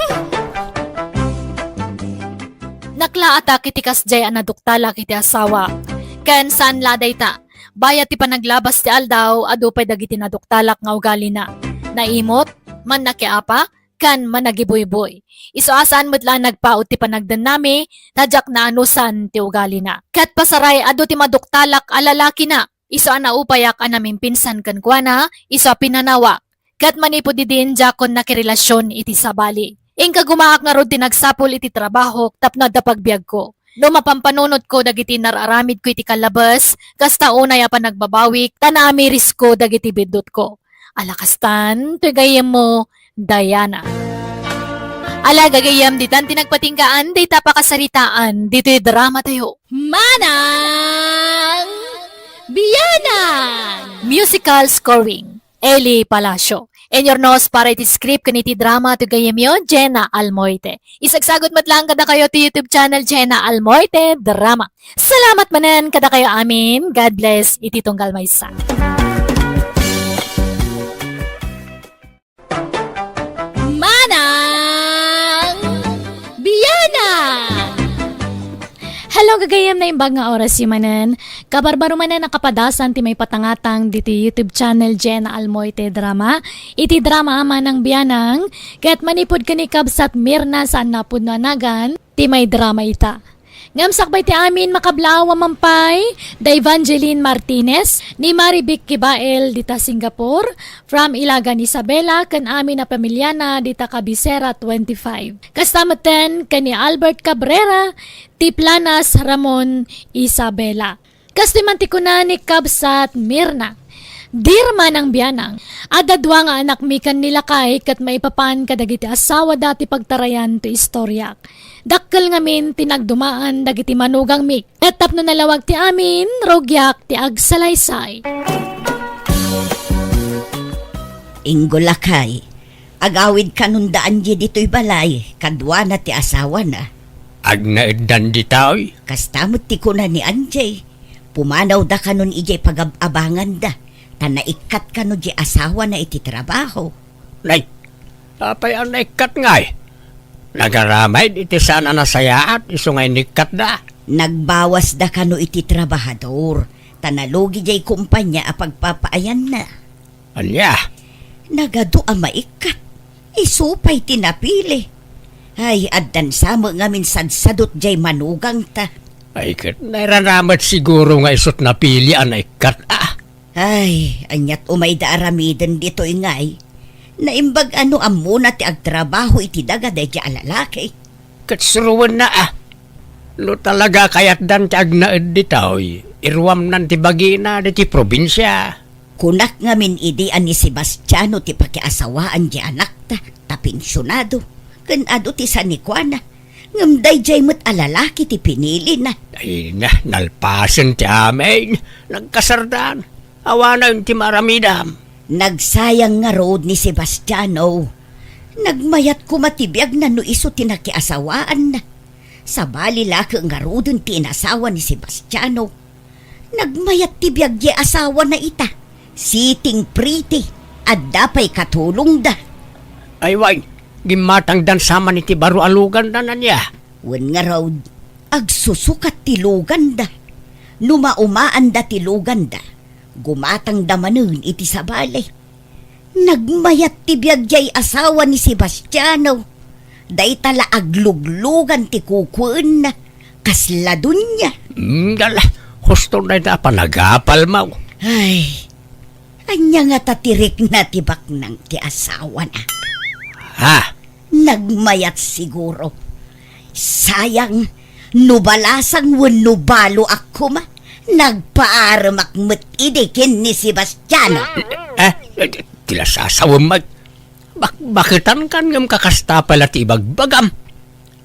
S1: Naklaata kiti kasjay anaduktala kiti asawa. Ken saan laday ta? Bayat ti panaglabas ti aldaw, adupay dagiti naduktalak nga ugali na. Naimot, man nakiapa, kan managiboy-boy. Isuasan mo't nagpaot ti panagdan nami, tadyak na anusan ti ugali na. Kat pasaray adu ti maduktalak alalaki na. Iso ana upayak anaming pinsan kan kuana, iso pinanawak. Kat manipod din jakon nakirelasyon iti sabali. Ingka gumaak nga rod tinagsapol iti trabaho tapno da pagbiag ko. No mapampanunod ko dagiti nararamid ko iti kalabas, kasta unay pa nagbabawik, tanamiris ko dagiti bidot ko. Alakastan, tuyagayem mo, Diana. Ala gagayam ditan tinagpatinggaan, di tapakasaritaan, dito'y drama tayo. Manang Biyanan! Musical scoring, Eli Palacio. And your nose para iti script kaniti drama to gayemyo, Jenna Almoite. Isagsagot matlang kada kayo to YouTube channel Jenna Almoite Drama. Salamat manen kada kayo amin. God bless iti tunggal maysa. Manang Biyanan! Hello, gagayam na imbag nga oras yung manan. Kabarbaro manan nakapadasan ti may patangatang diti YouTube channel Jenna Almoite Drama. Iti drama ama ng biyanang. Kaya't manipod ka ni Kabsat Mirna saan napod na nagan, ti may drama ita. Ngamsakbay ti amin makablawa mampay, da Evangeline Martinez, ni Maribic Kibael dita Singapore, from Ilagan Isabela, kan amin na pamilyana dita Cabicera 25. Kastamatan kan ni Albert Cabrera, ti Planas Ramon Isabela. Kastimanti ko na ni Kabsat Mirna. Dirma ng biyanang, adadwa nga anak mi kan nilakay kat maipapan kadagiti asawa dati pagtarayan to istoryak. Dakkel ngamin tinagdumaan dagiti manugang mi. Etap no nalawag ti amin, rogyak ti agsalaysay.
S2: Ingolakay, agawid kanundaan di dito'y balay, kadwa na ti asawa na.
S5: Agnaedan di taoy.
S2: Kastamot ti kuna ni Anjay, pumanaw da kanon ijay pagabangan da. Tanaikat ka no di asawa na iti trabaho.
S5: Nay, apay ang naikat ngay. Nagaramay iti sana nasayaat, iso ngay nikat da.
S2: Nagbawas da ka no iti trabahador. Tanalugi jay kumpanya a pagpapaayan na.
S5: Anya,
S2: Nagado a maikat. Isupay tinapili. Ay, addan samo nga minsan sadot jay manugang ta.
S5: ay kat nairaramat siguro nga isot napili ang naikat
S2: Ay, anyat umay da aramiden dito ingay. Naimbag ano amuna ti agtrabaho iti daga day ti alalaki.
S5: Katsuruan na No talaga kayat dan ti agnaed di taoy. Irwam nan ti bagina di ti probinsya.
S2: Kunak nga min idi ani Sebastiano ti pakiasawaan di anak ta, pensyonado. Kanado ti sanikwana. Ngamday jay mo't alalaki ti pinili na.
S5: Ay na, nalpasan ti amin. Nagkasardan. Awanan ti maramidam.
S2: Nagsayang nga road ni Sebastiano. Nagmayat kumatibiyag na no iso tinakiasawaan na. Sa bali laki nga rodon tinasawa ni Sebastiano. Nagmayat tibiyag ye asawa na ita. Siting pretty. At dapay katulong da.
S5: Ay way, gimatang dan sama ni ti baro alugan na niya.
S2: Wen nga road, agsusukat tilugan da. Numaumaan da tilugan da. Gumatang damanun iti sabali. Nagmayat tibiyag jay asawa ni Sebastiano. Day tala agluglugan ti kukuan na. Kasladun niya.
S5: Dala, husto na ita panagapal mo.
S2: Ay, anya nga tatirik na tibak ng ti asawa na.
S5: Ha?
S2: Nagmayat siguro. Sayang, nubalasang nubalo ako ma. Nagpaaramak mo't idikin ni Sebastiano.
S5: Tila sasawam mag... Bakitan kan ngam kakasta pala ti ibagbagam.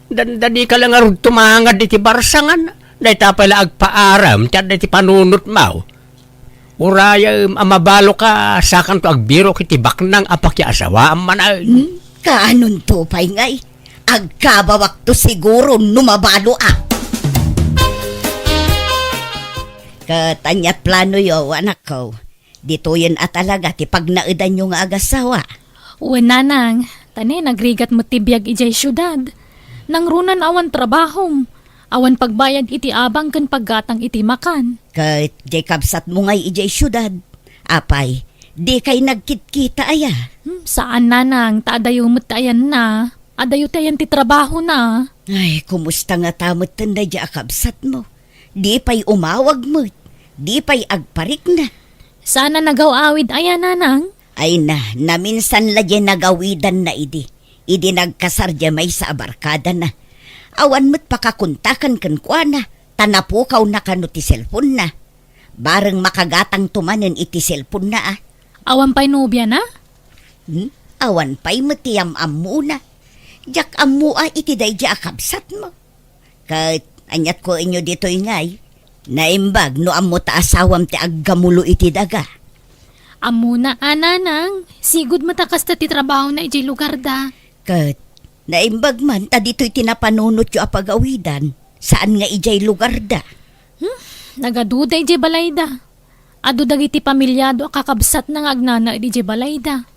S5: Dani ka lang arud tumangad iti barsangan. Dahil pala agpaaram, tiyan iti panunot mo. Uraya amabalo ka, sakan to agbiro kiti baknang apakya asawa man ay.
S2: Kaanon to pay ngay? Agkabawak to siguro numabalo Katanyat plano yo, anak ko. Dito yun at talaga ti pagnaidan yung agasawa.
S1: Uwan nanang, tani nagrigat mo tibiyag ijay syudad. Nangrunan awan trabahom. Awan pagbayad iti abang kan paggatang iti makan.
S2: Kat di kabsat mo ngay ijay syudad. Apay, di kay nagkitkita aya.
S1: Saan nanang, taadayo mo't tayan na. Adayo tayan ti trabaho na.
S2: Ay, kumusta nga tamot tanda di akabsat mo. Di pa'y umawag mo. Di pa'y agparik na.
S1: Sana nagaw-awid ayan nanang.
S2: Ay na minsan la di nagawidan na idi. Idi nagkasarja may sa abarkada na. Awan mo't pakakuntakan kankwana. Tanapukaw na kano ti cellphone na. Bareng makagatang tumanen iti cellphone na
S1: Awan pa'y nobya na?
S2: Awan pa'y matiyam-am muna. Jak amua iti day di akabsat mo. Kahit anyat ko inyo dito ingay. Naimbag no amo ta asawam ti aggamulo iti daga.
S1: Amuna nanang, sigud matakas ta ti trabaho na ijay lugar da.
S2: Kat naimbag man ta dito'y tinapanunot yu apagawidan. Saan nga ijay lugar da?
S1: Nagaduda ijay balay da. Ado dagiti pamilyado kakabsat ng agnana ijay balay da.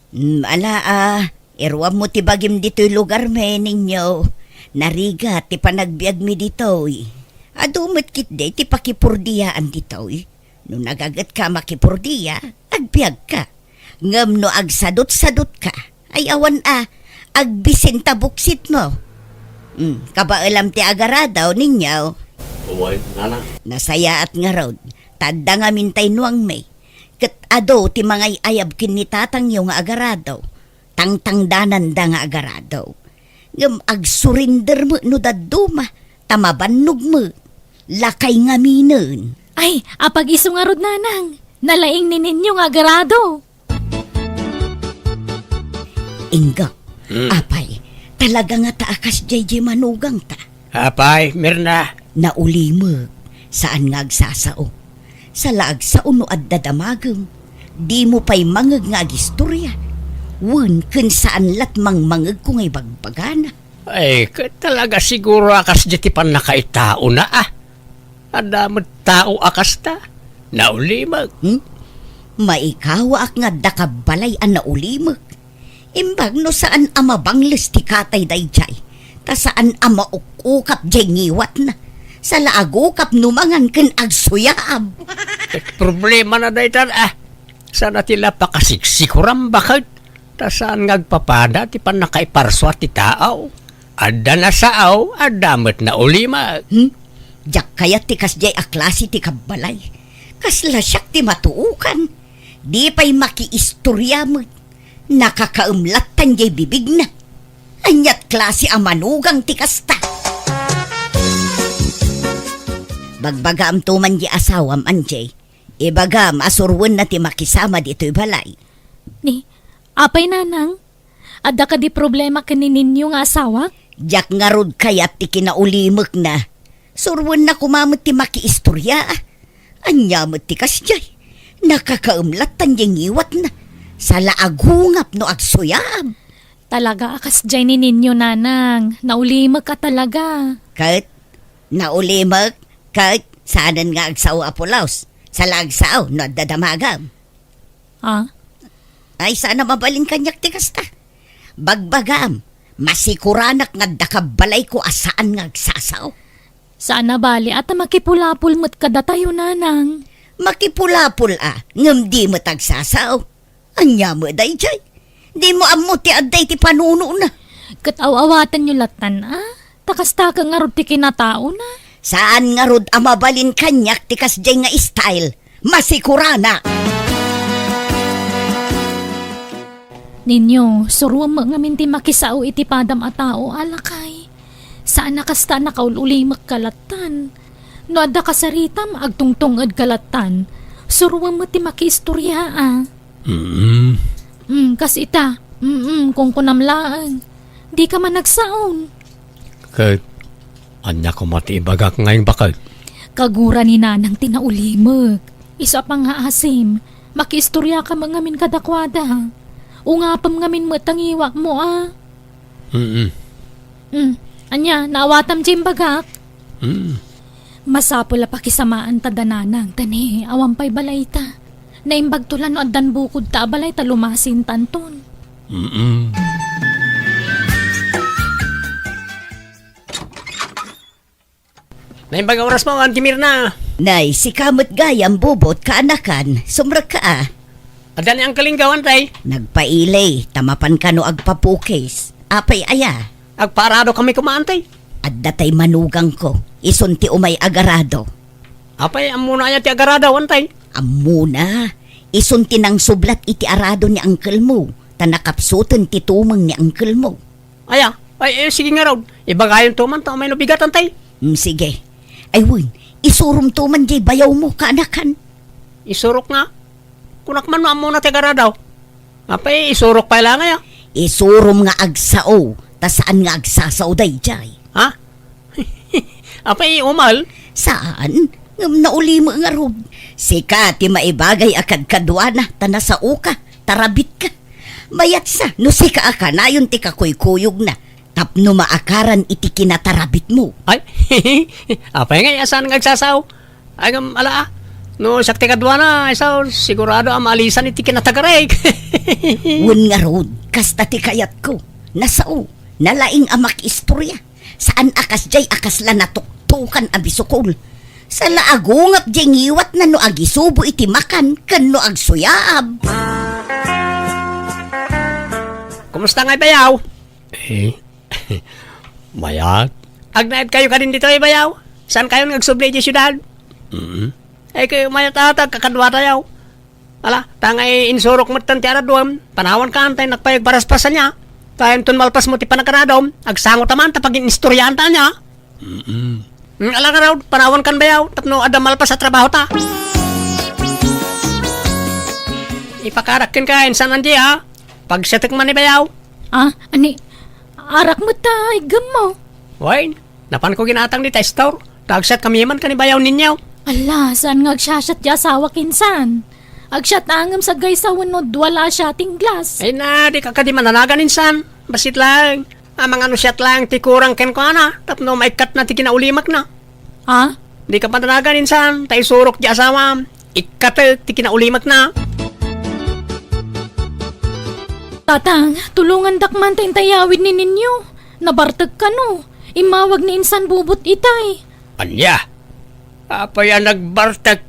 S2: Irwam mo ti bagim dito'y lugar me ninyo. Nariga ti panagbiag mi dito'y. Adumot kit de ti pakipurdiyaan dito'y. No nagagat ka makipurdiya, agbiag ka. Ngam no agsadot-sadot ka, ay awan agbisinta buksit mo. Kabaalam ti agaradaw ninyo.
S4: Uway, nana.
S2: Nasaya at nga raw, tadda nga mintay nuang may. Kat ado ti mangay ayab kinitatang yung nga agaradaw. Tangtangdanan da nga agaradaw. Ngam agsurinder mo no daduma, tamabannog mo. Lakay nga minen.
S1: Ay, apag isungarod nanang. Nalaing ni ninyo nga garado.
S2: Inga, apay, talaga nga taakas JJ manugang ta.
S5: Apay, Mirna.
S2: Naulimag, saan nga agsasao. Sa laag sa uno at dadamagam, di mo pa'y mangag nga agistorya. Wan kun saan latmang mangag kung ay bagbagana.
S5: Ay, talaga siguro akas di ti pan nakaitao na Adamot tao akas ta. Naulimag.
S2: Maikawa ak nga dakabalay ang naulimag. Imbag no saan amabangles ti katay dayjay. Ta saan amaukukap jay ngiwat na. Sa laagukap numangan ken agsuyaab.
S5: Problema na daytan Sana tila pakasiksikuram bakit? Ta saan ngagpapada ti pan nakaiparswa ti tao. Adda na saaw, adamot na ulimag.
S2: Jak kaya ti kasjay a klase ti kabalay. Kasla siyak ti matuukan. Di pa'y makiistorya mo. Nakakaumlatan jay bibig na. Anyat klase a manugang ti kasta. Bagbagam tuman di asawam anjay. Ibagam asurwan na ti makisama dito'y balay.
S1: Ni, apay nanang. Adda ka di problema kanin ninyo nga asawa?
S2: Jak nga rod kayat ti kinaulimak na. Surwan na kumamot ti makiistorya. Anyamot ti kasjay. Nakakaumlatan jay ngiwat na. Sa laagungap no agsuyab.
S1: Talaga akas dyan ni ninyo nanang. Naulimag ka talaga.
S2: Kahit naulimak, kahit saanan nga agsaw apulaos. Sa lagsaw no dadamagam.
S1: Ha?
S2: Ay sana mabalin kanyak ti kasta. Bagbagam, masikuranak nga dakabalay ko asaan nga agsasaw.
S1: Sana bali at makipulapul mo't kada tayo nanang.
S2: Makipulapul ngam di mo tagsasaw. Anya mo dayjay. Di mo amo ti adday ti panuno na.
S1: Kataw-awatan nyo latan Takasta ka nga rod ti kinatao na.
S2: Saan nga rod amabalin kanyak ti kasjay nga style. Masikurana.
S1: Ninyo, suruam mo nga minti makisao iti padam a tao alakay. Saan nakasta nakaululimak kalatan. No adda kasaritam agtungtungad kalatan. Suruam mo ti makiistorya Kas ita, kung kunamlaan. Di ka man nagsaon.
S5: Kat, anya ko matibagak ngayong bakal.
S1: Kagura ni nanang tinaulimag. Isa pa nga asim. Makistorya ka mga min kadakwada. Ungapam nga min matangiwa mo Anya, naawatam dyan bagak. Masapula pakisamaan ta dananang tani. Awampay balay ta. Naimbag tulan no adan bukod ta balay ta lumasin tanton.
S5: Naimbag oras mo, Auntie Mirna.
S2: Nay, si kamot gayam bubot kaanakan, sumrag ka
S5: Adan ang kalinggawan, tay.
S2: Nagpailay, tamapan ka no agpapukis. Apay aya,
S5: Agparado kami kumaantay.
S2: at datay manugang ko, isunti umay agarado.
S5: Apay, amuna niya ti agaradaw, antay.
S2: Amuna, isunti ng sublat iti arado ni uncle mo, tanakapsutan ti tumang ni uncle mo.
S5: Aya, sige nga raw. Ibagayon to man, may nubigat, antay.
S2: Sige, ay win, isurum tuman jay bayaw mo kaanakan.
S5: Isurok nga. Kunak man muna ti agaradaw. Apay, isurok pa lang nga.
S2: Isurum nga agsao, tasaan nga agsasaw day jay.
S5: Ha? Apay, umal.
S2: Saan? Ngam nauli mo nga rod. Sika ti maibagay akad kadwana, tana sa uka, tarabit ka. Mayat sa, no sika aka na yun ti kakuykuyog na. Tapno maakaran iti kinatarabit mo.
S5: Ay, apay nga, asan nga agsasaw? Ay, ala, no, sakti kadwa na, isaw, sigurado ang maalisan iti kinatagarek.
S2: Wen nga rod, kasta ti kayat ko. Nasao, nalaing amak istorya. Saan akas jay akas la natuktukan abisukol. Sa laagungap jay ngiwat na no agisubo iti makan, kan no agsuyaab.
S5: Kumusta nga, Bayaw? Mayat. Agnaid kayo ka din dito, Bayaw? Saan kayo nagsubli di syudad? Ay, kayo mayat atag, kakadwa tayo. Ala, tangay insurok mo tanti araduam, panawan ka antay, nagpayag baraspasan niya. Tayo tun malpas mo ti panakaradom, agsangot taman, tapag inistoryahan ta niya. Ala ka raw, panawan kan Bayaw, tapno adam malpas sa trabaho ta. Ipakarakin ka, insan nandiya, ha? Pagsetek man ni Bayaw.
S1: Ani, arak mo ta, igam mo.
S5: Wain, napan ko ginatang di testor. Tagset kami man ka ni Bayaw ninyo.
S1: Ala, saan nga agsyasat di asawa kinsan? Agsyat angam sa gaysawan no, wala siya ting glass.
S5: Ay na, di ka di mananagan insan. Basit lang. Amang ano siyat lang, ti kurang ken ko ana. Tapno maikat na ti kinaulimak na. Di ka mananagan insan. Tay surok di asawa. Ikat ti kinaulimak na.
S1: Tatang, tulungan dakman tayong tayawid ni ninyo. Nabartag ka no. Imawag ni insan bubot itay.
S5: Anya? Apa yan nagbartag?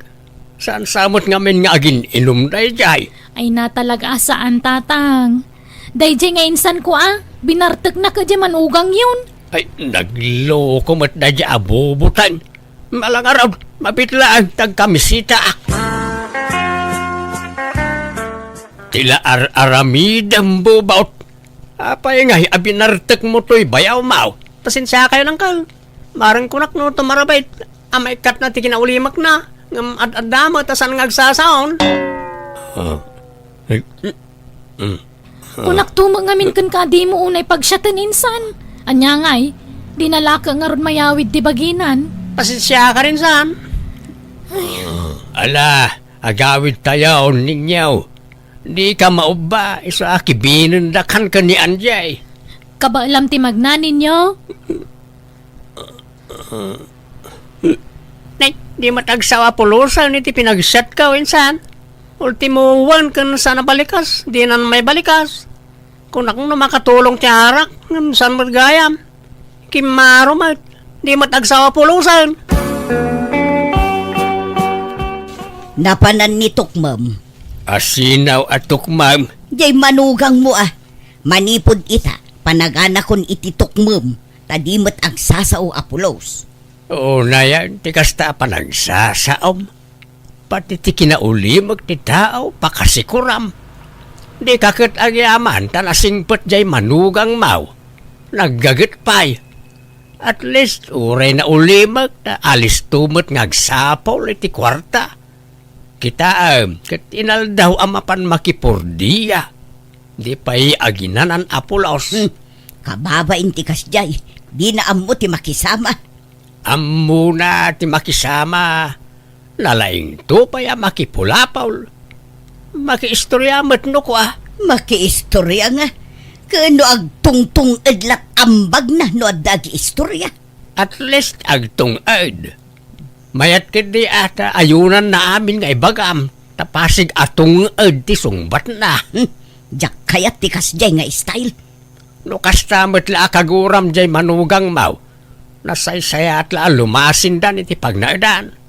S5: Saan samot ngamin nga agin inom day jay?
S1: Ay na talaga saan tatang. Dayjay nga insan ko binartag na ka di manugang yun.
S5: Ay, nagloko mat na dya abubutan. Malang araw, mapitlaan tagkamisita. Tila aramidang bubaut. Apay nga, abinartek mo to'y bayaw mau. Pasensya kayo ng kal. Marang kunak no, tumarabay. Amay kat na tikinaulimak na. Ngam ad-adama, tasan ngagsasaon.
S1: Kunak tumang ngamin kan ka di mo unay pagsyatan insan. Anya nga'y, dinala ka nga ron mayawid di baginan.
S5: Pasensya ka rin saan. Ala, agawid tayo ninyo. Di ka mauba, isa kibinundakan ka ni Anjay.
S1: Kabaalam ti magna ninyo?
S5: Nay, di matagsawa pulusan, iti pinagset ka, insan. Ultimo one kan sana balikas, di na may balikas. Kung akong makatulong ti harak, saan magayam. Kimaro mat, di matagsawa pulusan.
S2: Napanan ni Tukmam.
S5: Asinaw at tukmam.
S2: Jay manugang mo Manipod ita, panaganakon iti Tukmam. Tadimot ang sasao apulos.
S5: Oo na yan, ti kasta pa nagsasaom. Pati ti kinaulimag ti tao, pakasikuram. Di kakit agyaman, tanasingpot jay manugang mau. Naggagit pay. At least, uray na ulimag, na alis tumot ngagsapol iti kwarta. Kita kat inaldaw amapan makipurdiya. Di pa'y aginan ang apulos.
S2: Kababain ti kasjay, di na ammo ti makisama.
S5: Ammo na ti makisama. Nalaing to pa ya makipulapaw. Makiistoryamat no ko ah.
S2: Makiistorya nga. Kano ag tungtung edlat ambag na no adagi istorya.
S5: At least agtong ad. Mayat kidi ata ayunan na amin nga ibagam. Tapasig atong ad ti sungbat na.
S2: Jak kayat ti kasjay nga style.
S5: No kastamat la kaguram jay manugang mau. Nasaysaya at la lumasin dan iti pagnaadan.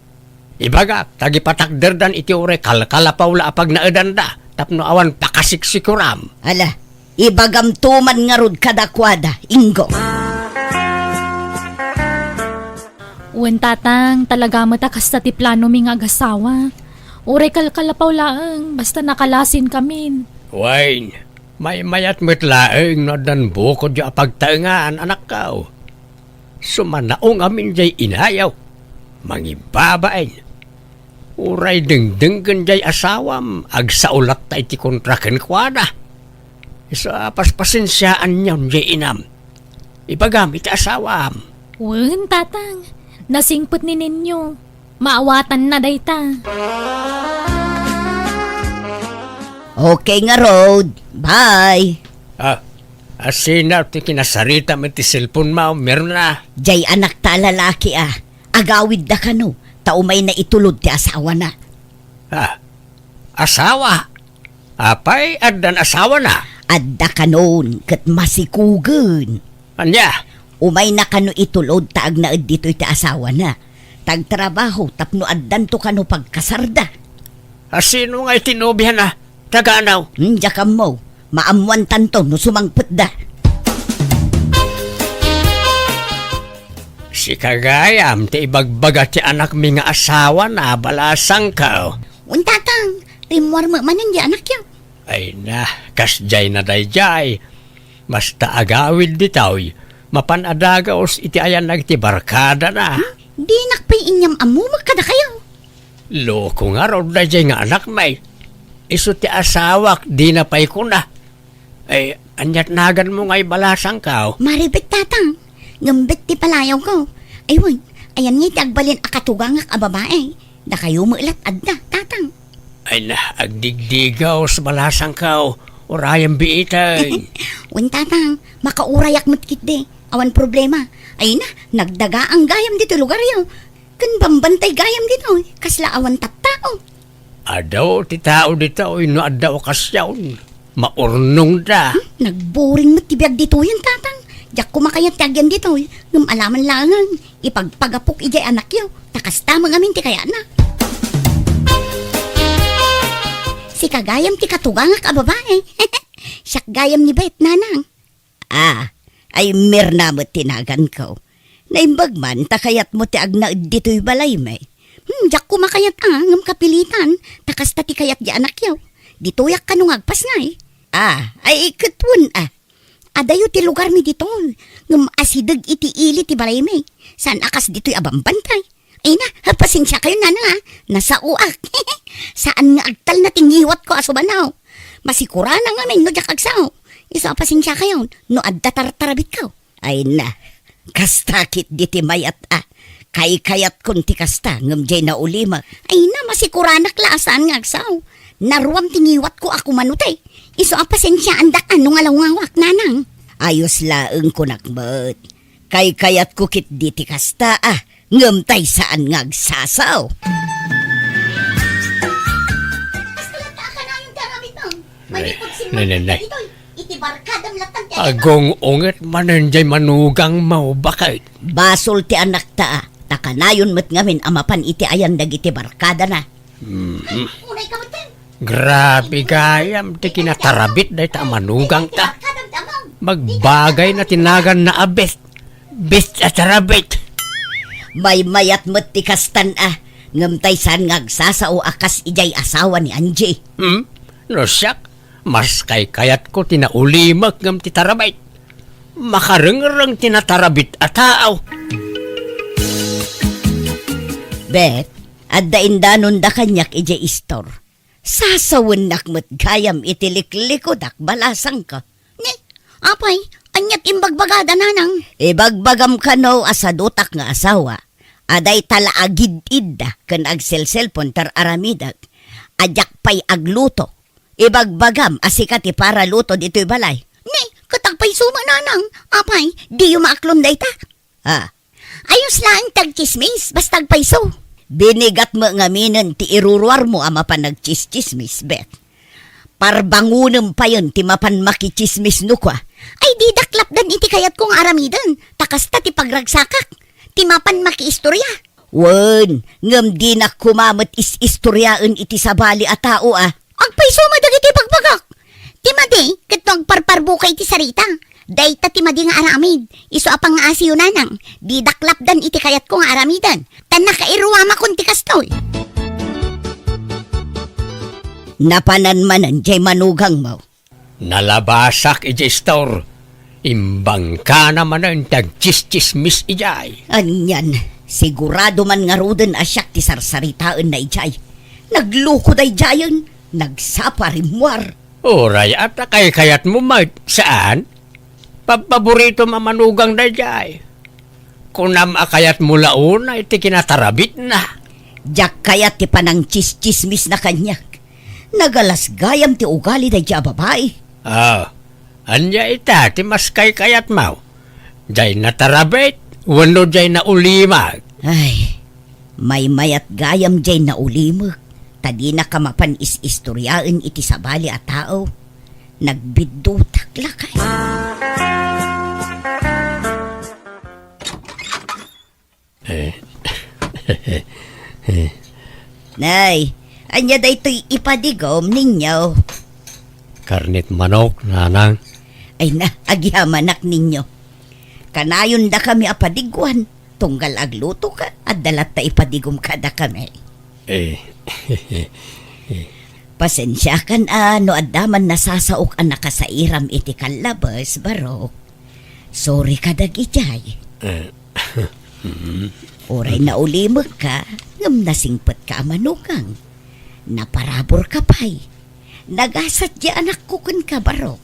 S5: Ibaga, tagipatakder dan iti ure kalkalapaw la pagnaadan da. Tapno awan pakasiksikuram.
S2: Ala, ibagam tuman nga rod kadakwada, Ingo.
S1: Wen tatang, talaga mata kasta ti plano mi nga agasawa. Uray kalkalapaw laang, basta nakalasin kami.
S5: Wayne, may mayat mitlaeng no dan bukod yung pagtaengaan anak kao. Sumanaong amin jay inayaw. Mangibabain. Uray dengdenggan jay asawam. Agsaulat ta iti kontraken kwada. Isa paspasensyaan niyon jay inam. Ipagamit asawam.
S1: Wen tatang, nasingput ni ninyo. Maawatan na dayta.
S2: Okay nga Rod, bye.
S5: Asina ti kinasarita mo ti cellphone mo, meron na.
S2: Jay anak ta lalaki agawid da kano, taumay na itulod ti asawa na.
S5: Asawa? Apay, addan asawa na.
S2: Adda kanon, kat masikugan.
S5: Anya?
S2: Umay na kano itulod taag na dito ti asawa na. Tagtrabaho, tapno addan to kano pagkasarda.
S5: Sino nga itinobyan na? Tagaanaw.
S2: Jakam mo, maamuan tanto no sumangput da.
S5: Si kagayam, ti ibagbaga ti anak mi nga asawa na balasang ka.
S2: Untatang, rimwar mo manan di anak yaw.
S5: Ay na, kasjay na dayjay. Basta agawid ditaw, mapanadagaos iti ayan nagti barkada na.
S2: Di nakpay inyam amu magkada kayo.
S5: Loko nga raw dayjay nga anak may. Iso ti asawak, di na pay ko na. Ay, anyat nagan mo nga'y balasang ka.
S2: Maribit tatang, ngambit ti palayaw ko. Aywan, ayan nga agbalin akatugang ak ababae. Da kayo mulat adda, tatang.
S5: Ay na, agdigdigaw sa balasang ka. Urayang biitay.
S2: Wan tatang, makaurayak matkit de. Awan problema. Ay na, nagdaga ang gayam dito lugar yaw. Kan bambantay gayam dito, kasla awan tattao.
S5: Adaw, ti tao dito, no adaw kasyawn. Maurnong da.
S2: Nagboring mo tibiyag dito yan, tatang. Diyak kumakayat tagyan dito, ngam alaman langan. Ipagpagapok ijay anak yaw. Takas tamang amin ti kaya na. Si kagayam ti katugangak a babae. Siyak gayam ni Bait nanang. Ay mirna mo tinagan ko. Naimbag man, takayat mo ti agnaid dito'y balay may. Diyak kumakayat ngam kapilitan. Takas ta ti kayat di anak yaw. Dito'y kanong agpas na ay ikatwan Adayo ti lugar mi dito. Ngam asidag iti ili ti balay may. Saan akas dito'y abambantay. Ay na, pasensya kayo na nasa uak. Saan nga agtal na tingiwat ko asubanaw. Masikura na nga may no jak agsaw. Isa pasensya kayo, no adda tartarabit ka. Ay na, kastakit diti mayat Kay-kayat kun ti kasta, ngam jay na ulima. Ay na, masikuranak laasan nga agsaw. Naruam tingiwat ko ako manutay. Iso pasensya andak ano nga lawangawak nanang. Ayos laeng ko nakbat. Kay-kayat ko kit diti kasta ngam tay saan nga agsasaw.
S5: Nanay.
S2: Iti barkadam latan ti
S5: Agong unget mananjay manugang mau bakit.
S2: basol ti anak ta takanayon met ngamin amapan iti ayan dagiti barkada na. Unay ka matan.
S5: Grabe gayam, ti kinatarabit dahi ta manugang ta. Magbagay na tinagan na abet. Best at tarabit.
S2: May mayat met ti kastan ngam tay saan nga agsasao akas ijay asawa ni Angie.
S5: No siyak, mas kay kayat ko tinaulimak ngam ti tarabit. Makarengrang tinatarabit at tao.
S2: Bet, adda indanon da kanyak ijay istor. Sasawan nak met gayam iti liklikod balasang ka. Ni, apay, Anyat imbagbagada nanang. Ibagbagam ka no asadutak nga asawa. Aday talaagid-id da kan agselselpon tar aramidag. Adyak pay agluto. Ibagbagam asikat para luto dito'y balay. Ni, katagpay suma nanang. Apay, di yung maaklom day ta. Ayos lang tagchismis, bastag payso. Binigat mo nga minin ti iruruar mo ama pa nagchismismis, bet. Parbangunam pa yun ti mapan makichismis no kwa. Ay di daklap dan iti kayat kong aramidan. Takas ta ti pagragsakak. Ti mapan makiistorya. Wen, ngam di na kumamat is-istoryaan iti sabali a tao Agpayso madag iti pagbagak. Ti madi, kat magparparbo kay ti sarita. Dayta ti madi nga aramid. Iso apang nga asiyo nanang. Di daklap dan iti kayat kong aramidan. Tan nakairuwama kun ti kastoy. Napananmanan jay manugang mo.
S5: Nalabasak ijay store. Imbang ka naman ang tagchis-chismis ijay.
S2: Anyan, sigurado man nga ruden asyak ti sarsaritaan na ijay. Nagluko da ijayan, nagsapa rimwar.
S5: Oray at kay kayat mo saan? Paborito mamanugang na ijay. Kunam akayat mo launa iti kinatarabit na.
S2: Diyak kayat ti panang chismis na kanyak. Nagalas gayam ti ugali da ija babae.
S5: Anya ita ti mas kayat mau. Jay natarabit, wano jay na ulimag.
S2: Ay, may mayat gayam jay na ulimag. Tadi na kamapan is-istoryaan iti sabali a tao. Nagbidutak lakay. Nay, anya da ito'y ipadigom ninyo.
S5: Karnit manok, nanang.
S2: Ay na, agyamanak ninyo. Kanayon da kami apadigwan. Tunggal agluto ka at dalat ta ipadigom ka da kami. Pasensya kan no addaman nasasaok ang nakasairam iti kalabas, barok. Sorry ka dagijay. Oray na ulimag ka, ngam nasingpet ka manugang. Naparabor ka pa'y. Nagasat di anak ko kun ka, barok.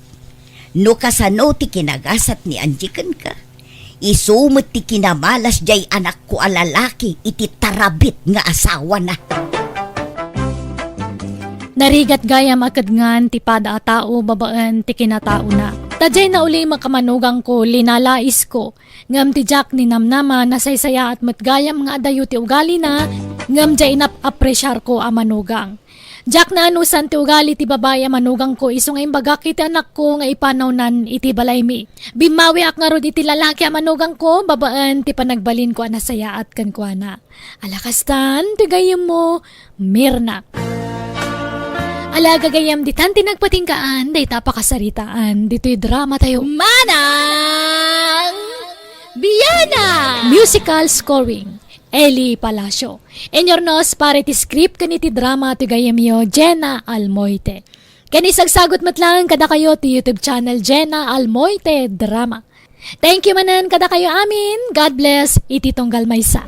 S2: No kasano ti kinagasat ni anjikan ka. Isumot ti kinamalas jay anak ko alalaki iti tarabit nga asawa na.
S1: Narigat gayam akadngan ti pada a tao babaan ti kinatao na. Tadjay na uli makamanugang ko linalais ko. Ngam ti Jack ni namnama nasaysaya at matgayam nga adayo ti ugali na. Ngam jay nap-apresyar ko a manugang. Jack na anusan ti ugali ti babae manugang ko iso nga imbagak iti anak ko nga ipanawnan iti balay mi. Bimawi ak nga rod iti lalaki a manugang ko babaan ti panagbalin ko anasaya at kankwana. Alakastan ti gayam mo Mirna. Alaga gayam di tanti nagpatingkaan day tapakasaritaan dito'y drama tayo. Manang Biyana! Musical scoring Eli Palacio. Enyornos pare ti script kaniti drama ti gayam yo Jenna Almoite. Kani sagsagot matlang kada kayo ti YouTube channel Jenna Almoite Drama. Thank you manan kada kayo amin. God bless iti tunggal maysa.